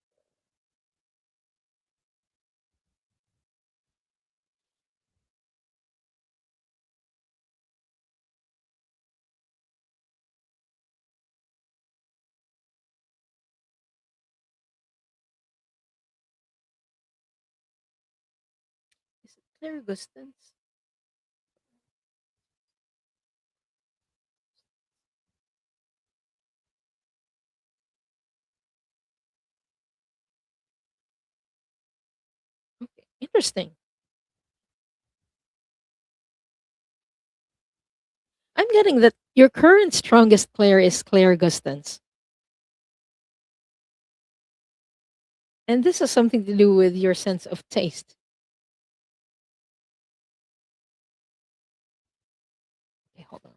S1: Is it Claire Gustance? Okay, interesting. I'm getting that your current strongest Claire is Claire Gustance. And this has something to do with your sense of taste. Okay, hold on.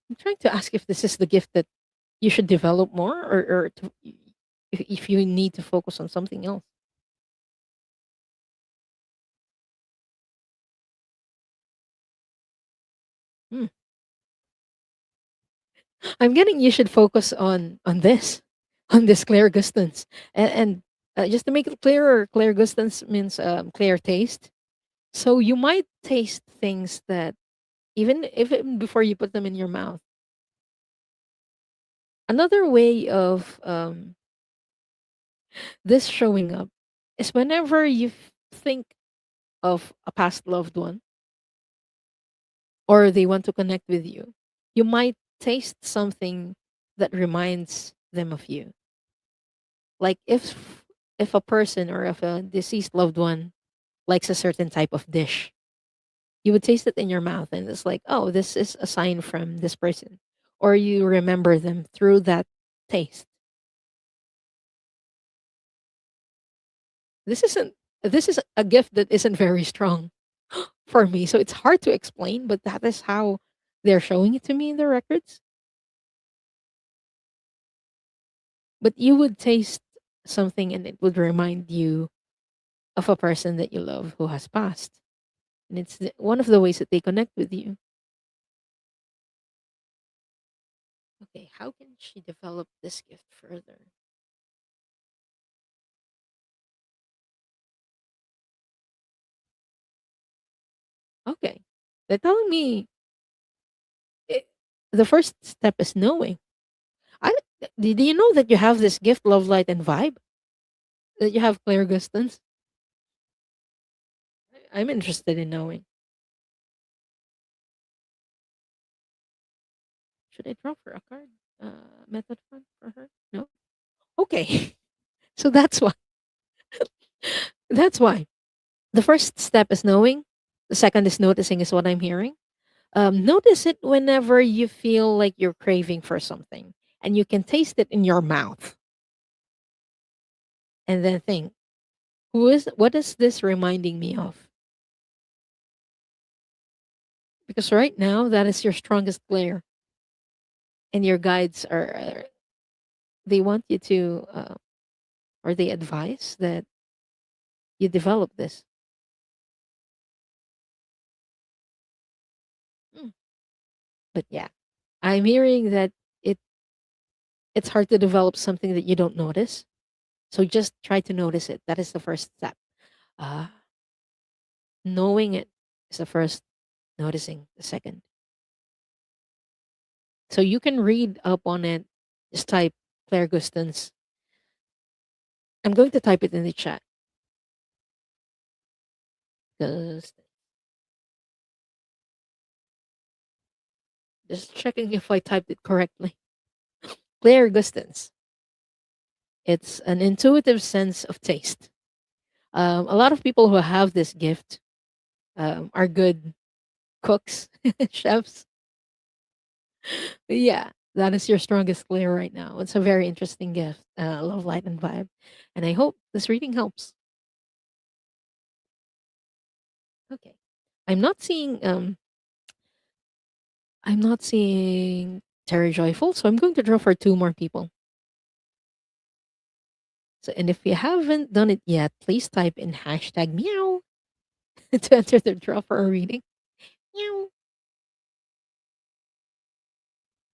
S1: I'm trying to ask if this is the gift that you should develop more, or if you need to focus on something else. Hmm. I'm getting you should focus on this, on this Claire Gustance, and just to make it clearer, Claire Gustance means clear taste. So you might taste things that even before you put them in your mouth. Another way of this showing up is whenever you think of a past loved one or they want to connect with you, you might taste something that reminds them of you. Like if a person or if a deceased loved one likes a certain type of dish, you would taste it in your mouth and it's like, oh, this is a sign from this person. Or you remember them through that taste. This isn't this is a gift that isn't very strong for me. So it's hard to explain, but that is how they're showing it to me in the records. But you would taste something and it would remind you of a person that you love who has passed. And it's one of the ways that they connect with you. Okay, how can she develop this gift further? Okay, they're telling me it, the first step is knowing. Did you know that you have this gift, love, light, and vibe? That you have clear gustance? I'm interested in knowing. Should I draw for a card? Method fund for her? No? Okay. So that's why. That's why. The first step is knowing. The second is noticing, is what I'm hearing. Notice it whenever you feel like you're craving for something and you can taste it in your mouth. And then think, what is this reminding me of? Because right now, that is your strongest player. And your guides they want you to, or they advise that you develop this. Mm. But yeah, I'm hearing that it it's hard to develop something that you don't notice. So just try to notice it. That is the first step. Uh, Knowing it is the first, noticing the second. So you can read up on it. Just type Claire Gustans. I'm going to type it in the chat. Gust- Just checking if I typed it correctly. Claire Gustans. It's an intuitive sense of taste. A lot of people who have this gift are good cooks, chefs. Yeah, that is your strongest Claire right now. It's a very interesting gift. Love, light, and vibe. And I hope this reading helps. Okay. I'm not seeing I'm not seeing Terry Joyful, so I'm going to draw for two more people. So, and if you haven't done it yet, please type in hashtag meow to enter the draw for a reading. Meow.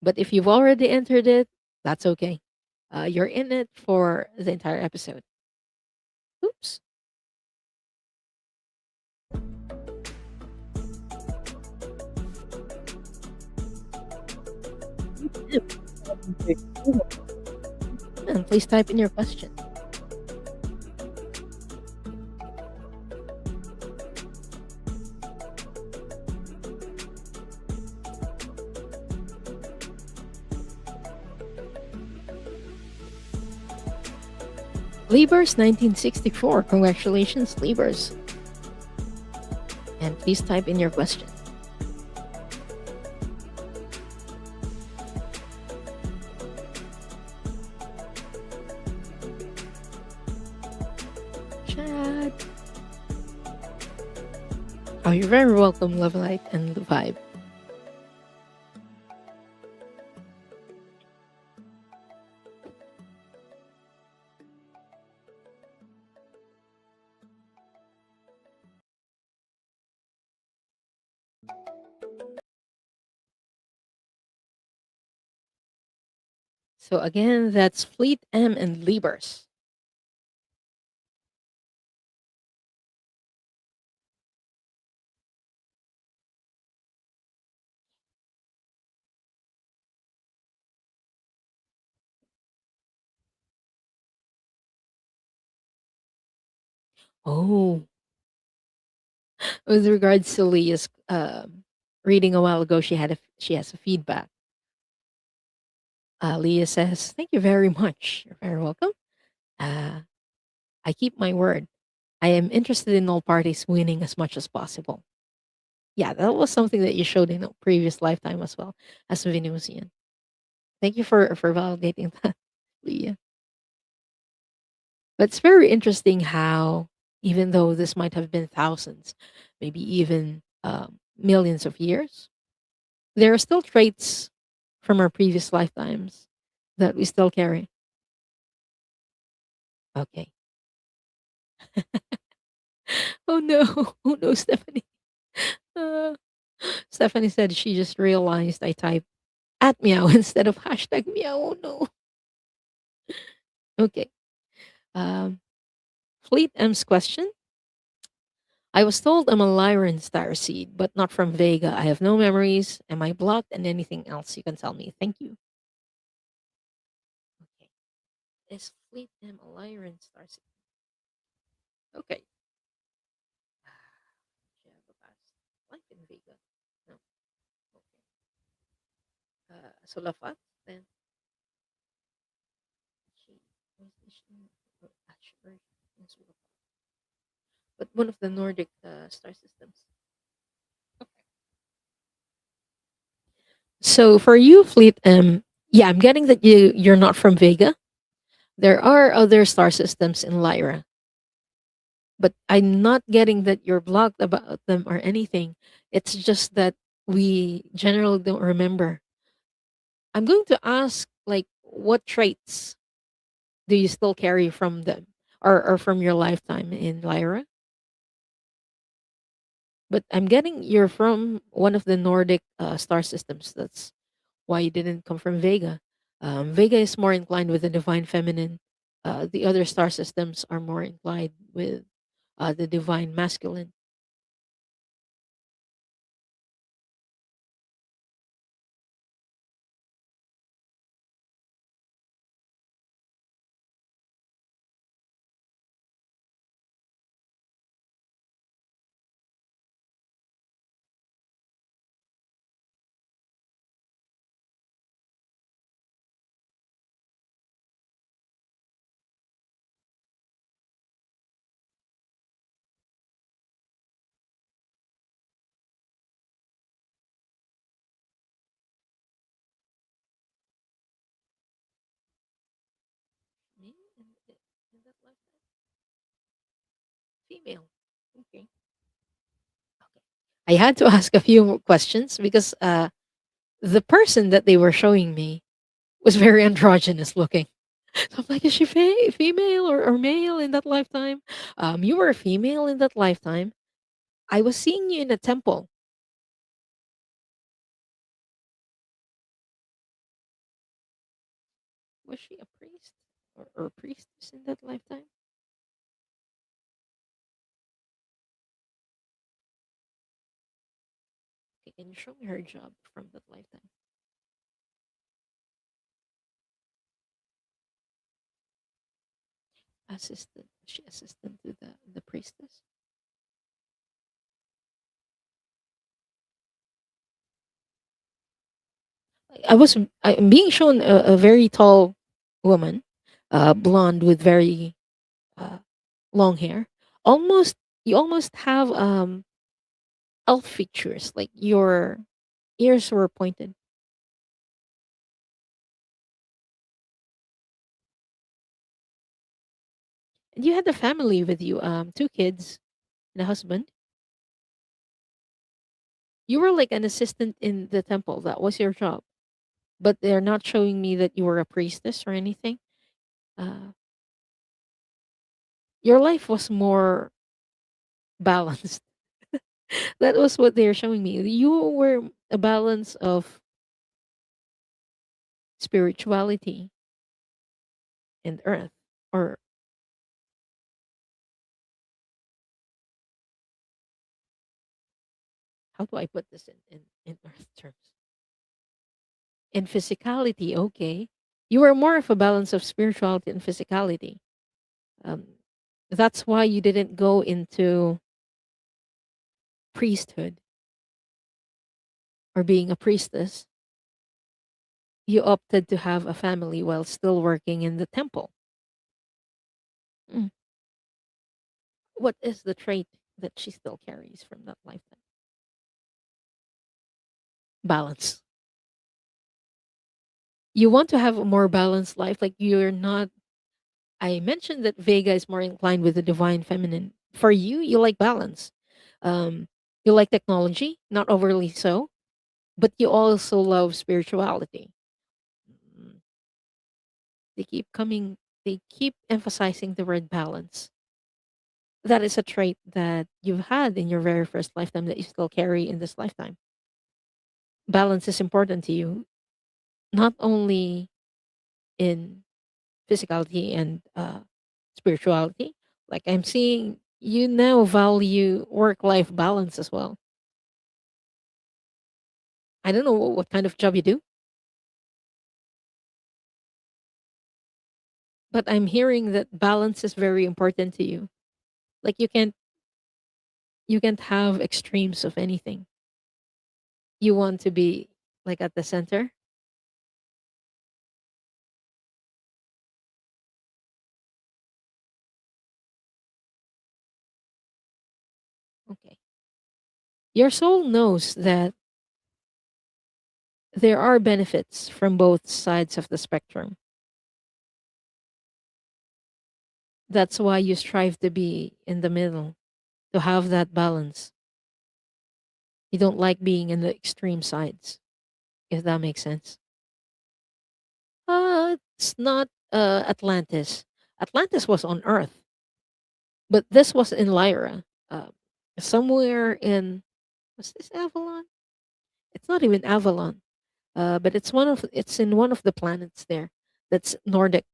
S1: But if you've already entered it, that's okay. You're in it for the entire episode. Oops. And please type in your question. Libers 1964. Congratulations, Libers. And please type in your question. Chat. Oh, you're very welcome, Love Light and the Vibe. So again, that's Fleet M and Libers. Oh, with regards to Leah's reading a while ago, she has a feedback. Leah says, "Thank you very much. You're very welcome. Uh, I keep my word. I am interested in all parties winning as much as possible." Yeah, that was something that you showed in a previous lifetime as well as Venusian. Thank you for validating that, Leah. But it's very interesting how, even though this might have been thousands, maybe even millions of years, there are still traits from our previous lifetimes that we still carry. Okay. Oh no. Oh no, Stephanie. Uh, Stephanie said she just realized I typed at meow instead of hashtag meow. Oh no. Okay. Um, Fleet M's question. I was told I'm a Lyran star seed, but not from Vega. I have no memories. Am I blocked? And anything else you can tell me? Thank you. Is Fleet M a liar in Star City? Okay. She have a past life in Vega. No. Okay. Sulafat, then she was Ashburn in Sulafat. But one of the Nordic star systems. Okay. So for you, Fleet, yeah, I'm getting that you're not from Vega. There are other star systems in Lyra, but I'm not getting that you're blocked about them or anything. It's just that we generally don't remember. I'm going to ask, like, what traits do you still carry from them or from your lifetime in Lyra? But I'm getting you're from one of the Nordic star systems. That's why you didn't come from Vega. Vega is more inclined with the divine feminine. The other star systems are more inclined with the divine masculine. Me in that lifetime, female. Okay. Okay. I had to ask a few more questions because the person that they were showing me was very androgynous looking. So I'm like, is she female or male in that lifetime? You were a female in that lifetime. I was seeing you in a temple. Was she a priest or a priestess in that lifetime? Okay, can you show me her job from that lifetime? Assistant. Was she assistant to the priestess? I'm being shown a very tall woman, blonde with very uh, long hair. Almost you almost have elf features, like your ears were pointed. And you had a family with you, two kids and a husband. You were like an assistant in the temple. That was your job. But they're not showing me that you were a priestess or anything. Uh, your life was more balanced. That was what they're showing me. You were a balance of spirituality and earth. Or how do I put this in earth terms? In physicality, okay. You were more of a balance of spirituality and physicality. Um, that's why you didn't go into priesthood or being a priestess. You opted to have a family while still working in the temple. Mm. What is the trait that she still carries from that lifetime? Balance. You want to have a more balanced life. Like you're not. I mentioned that Vega is more inclined with the divine feminine. For you, you like balance. Um, you like technology, not overly so, but you also love spirituality. Mm, They keep coming. They keep emphasizing the word balance. That is a trait that you've had in your very first lifetime that you still carry in this lifetime. Balance is important to you, not only in physicality and spirituality. Like I'm seeing you now value work life balance as well. I don't know what kind of job you do. But I'm hearing that balance is very important to you. Like you can't have extremes of anything. You want to be like at the center. Okay. Your soul knows that there are benefits from both sides of the spectrum. That's why you strive to be in the middle, to have that balance. You don't like being in the extreme sides, if that makes sense. It's not Atlantis. Atlantis was on Earth, but this was in Lyra. Somewhere in, was this Avalon? It's not even Avalon. But it's in one of the planets there. That's Nordic.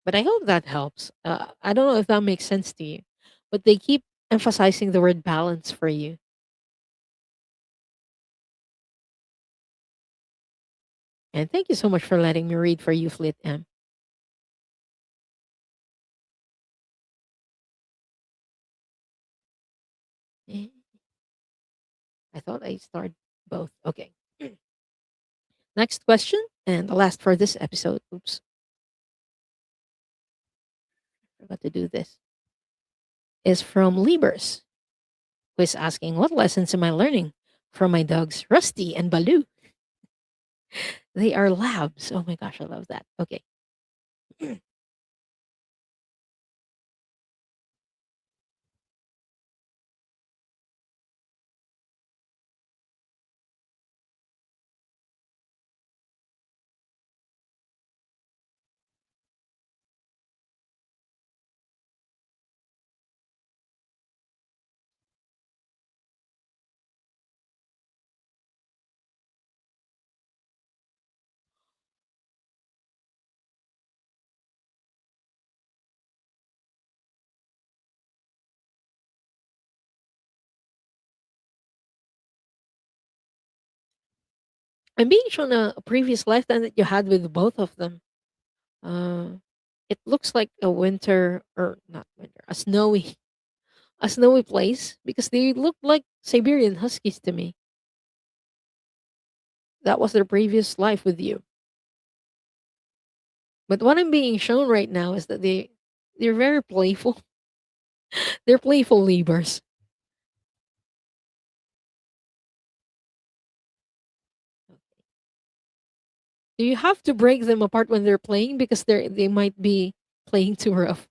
S1: But I hope that helps. I don't know if that makes sense to you, but they keep emphasizing the word balance for you. And thank you so much for letting me read for you, Fleet M. Eh, I thought I started both. Okay. Next question, and the last for this episode. Oops, forgot to do this. Is from Libers, who is asking, what lessons am I learning from my dogs, Rusty and Baloo? They are labs. Oh my gosh, I love that. Okay. I'm being shown a previous lifetime that you had with both of them. Uh, it looks like a winter, or not winter, a snowy place because they look like Siberian Huskies to me. That was their previous life with you. But what I'm being shown right now is that they're very playful. They're playful Libras. Do you have to break them apart when they're playing because they might be playing too rough?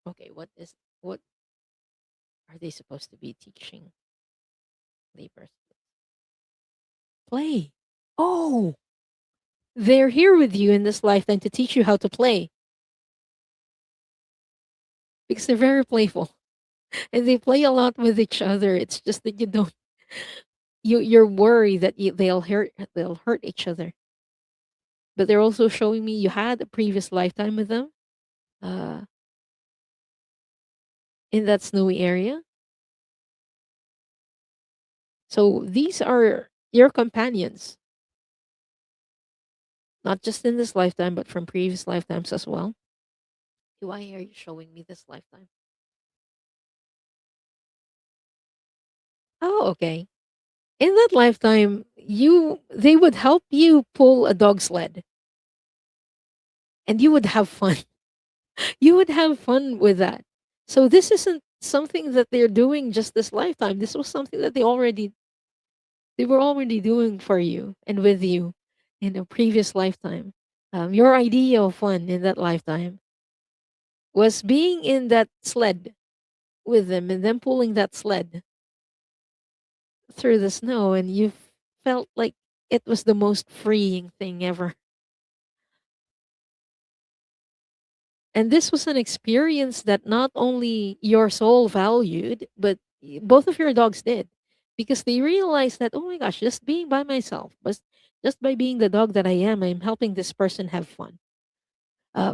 S1: Okay, what are they supposed to be teaching Libras? Play. Oh, they're here with you in this lifetime to teach you how to play because they're very playful and they play a lot with each other. It's just that you're worried that they'll hurt each other. But they're also showing me you had a previous lifetime with them uh, in that snowy area. So these are your companions, not just in this lifetime, but from previous lifetimes as well. Why are you showing me this lifetime? Oh, okay. In that lifetime, they would help you pull a dog sled and you would have fun. You would have fun with that. So this isn't something that they're doing just this lifetime. This was something that they were already doing for you and with you in a previous lifetime. Your idea of fun in that lifetime was being in that sled with them and then pulling that sled through the snow, and you felt like it was the most freeing thing ever. And this was an experience that not only your soul valued, but both of your dogs did. Because they realized that, oh my gosh, just being by myself, but just by being the dog that I am, I'm helping this person have fun.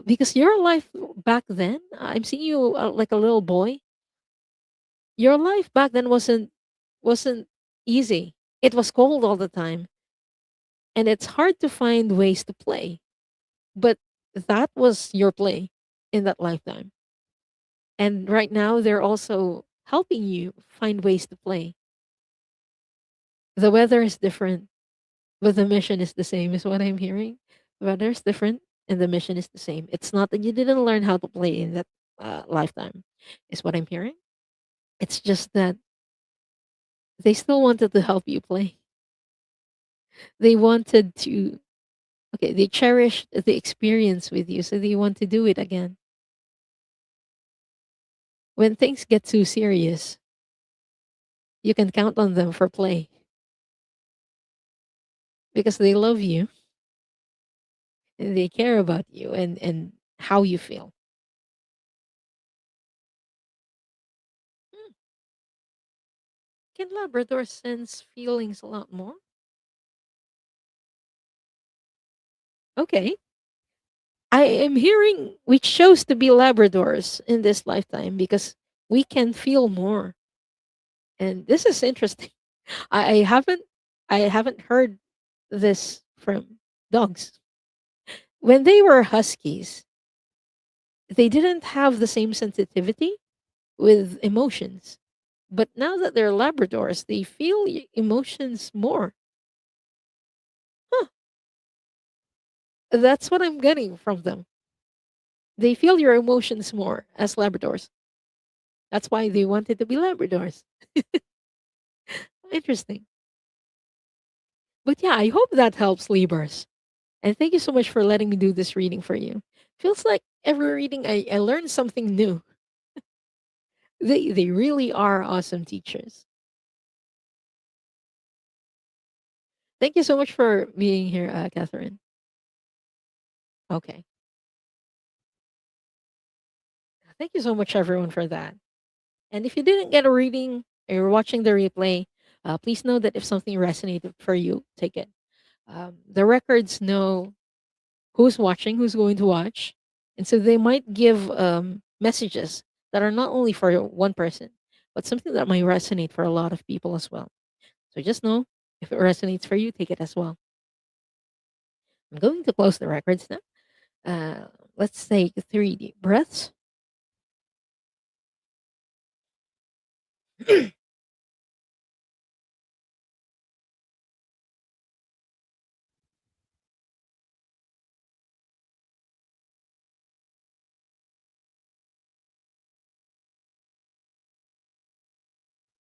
S1: Because your life back then, I'm seeing you like a little boy. Your life back then wasn't easy. It was cold all the time, and it's hard to find ways to play. But that was your play in that lifetime. And right now, they're also helping you find ways to play. The weather is different, but the mission is the same, is what I'm hearing. The weather is different, and the mission is the same. It's not that you didn't learn how to play in that lifetime, is what I'm hearing. It's just that they still wanted to help you play. They wanted to, okay, they cherished the experience with you, so they want to do it again. When things get too serious, you can count on them for play because they love you and they care about you and how you feel. Hmm, can Labrador sense feelings a lot more? Okay. I am hearing we chose to be Labradors in this lifetime because we can feel more. And this is interesting. I haven't I haven't heard this from dogs. When they were huskies, they didn't have the same sensitivity with emotions. But now that they're Labradors, they feel emotions more. Huh, that's what I'm getting from them. They feel your emotions more as Labradors. That's why they wanted to be Labradors. Interesting. But yeah, I hope that helps, Libras. And thank you so much for letting me do this reading for you. Feels like every reading I learn something new. They really are awesome teachers. Thank you so much for being here, Catherine. Okay. Thank you so much, everyone, for that. And if you didn't get a reading or you're watching the replay, please know that if something resonated for you, take it. The records know who's watching, who's going to watch. And so they might give messages that are not only for one person, but something that might resonate for a lot of people as well. So just know if it resonates for you, take it as well. I'm going to close the records now. Let's take 3 deep breaths.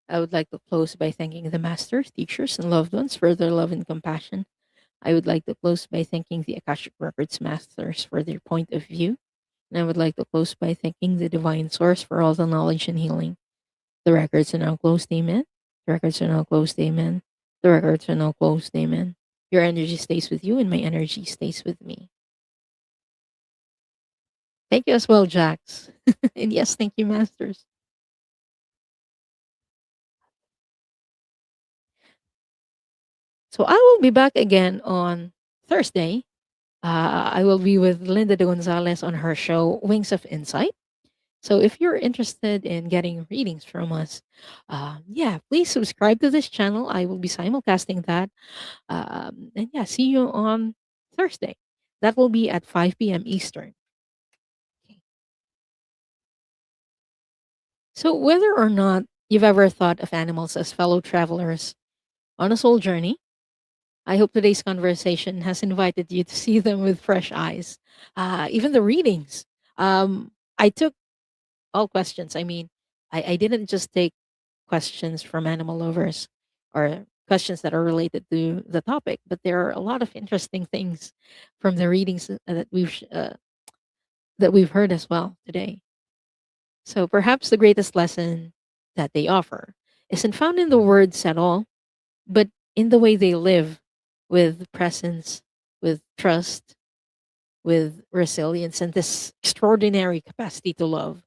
S1: I would like to close by thanking the masters, teachers, and loved ones for their love and compassion. I would like to close by thanking the Akashic Records masters for their point of view. And I would like to close by thanking the divine source for all the knowledge and healing. The records are now closed, amen. The records are now closed, amen. The records are now closed, amen. Your energy stays with you, and my energy stays with me. Thank you as well, Jax. And yes, thank you, masters. So I will be back again on Thursday. I will be with Linda de Gonzalez on her show, Wings of Insight. So if you're interested in getting readings from us, yeah, please subscribe to this channel. I will be simulcasting that. And yeah, see you on Thursday. That will be at 5 p.m. Eastern. Okay. So whether or not you've ever thought of animals as fellow travelers on a soul journey, I hope today's conversation has invited you to see them with fresh eyes. Even the readings. I took all questions. I mean, I didn't just take questions from animal lovers or questions that are related to the topic, but there are a lot of interesting things from the readings that we've heard as well today. So perhaps the greatest lesson that they offer isn't found in the words at all, but in the way they live with presence, with trust, with resilience, and this extraordinary capacity to love.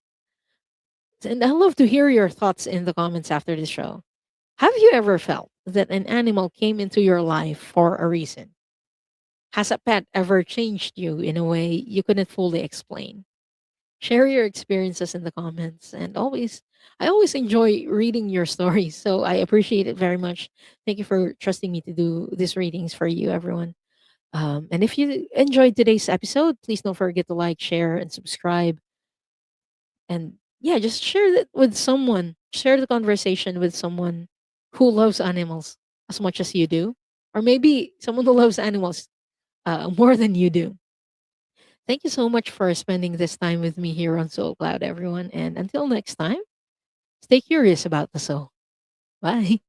S1: And I love to hear your thoughts in the comments after the show. Have you ever felt that an animal came into your life for a reason? Has a pet ever changed you in a way you couldn't fully explain? Share your experiences in the comments and always I always enjoy reading your stories, so I appreciate it very much. Thank you for trusting me to do these readings for you, everyone. And if you enjoyed today's episode, please don't forget to like, share, and subscribe. And yeah, just share it with someone. Share the conversation with someone who loves animals as much as you do, or maybe someone who loves animals more than you do. Thank you so much for spending this time with me here on Soul Cloud, everyone. And until next time, stay curious about the soul. Bye.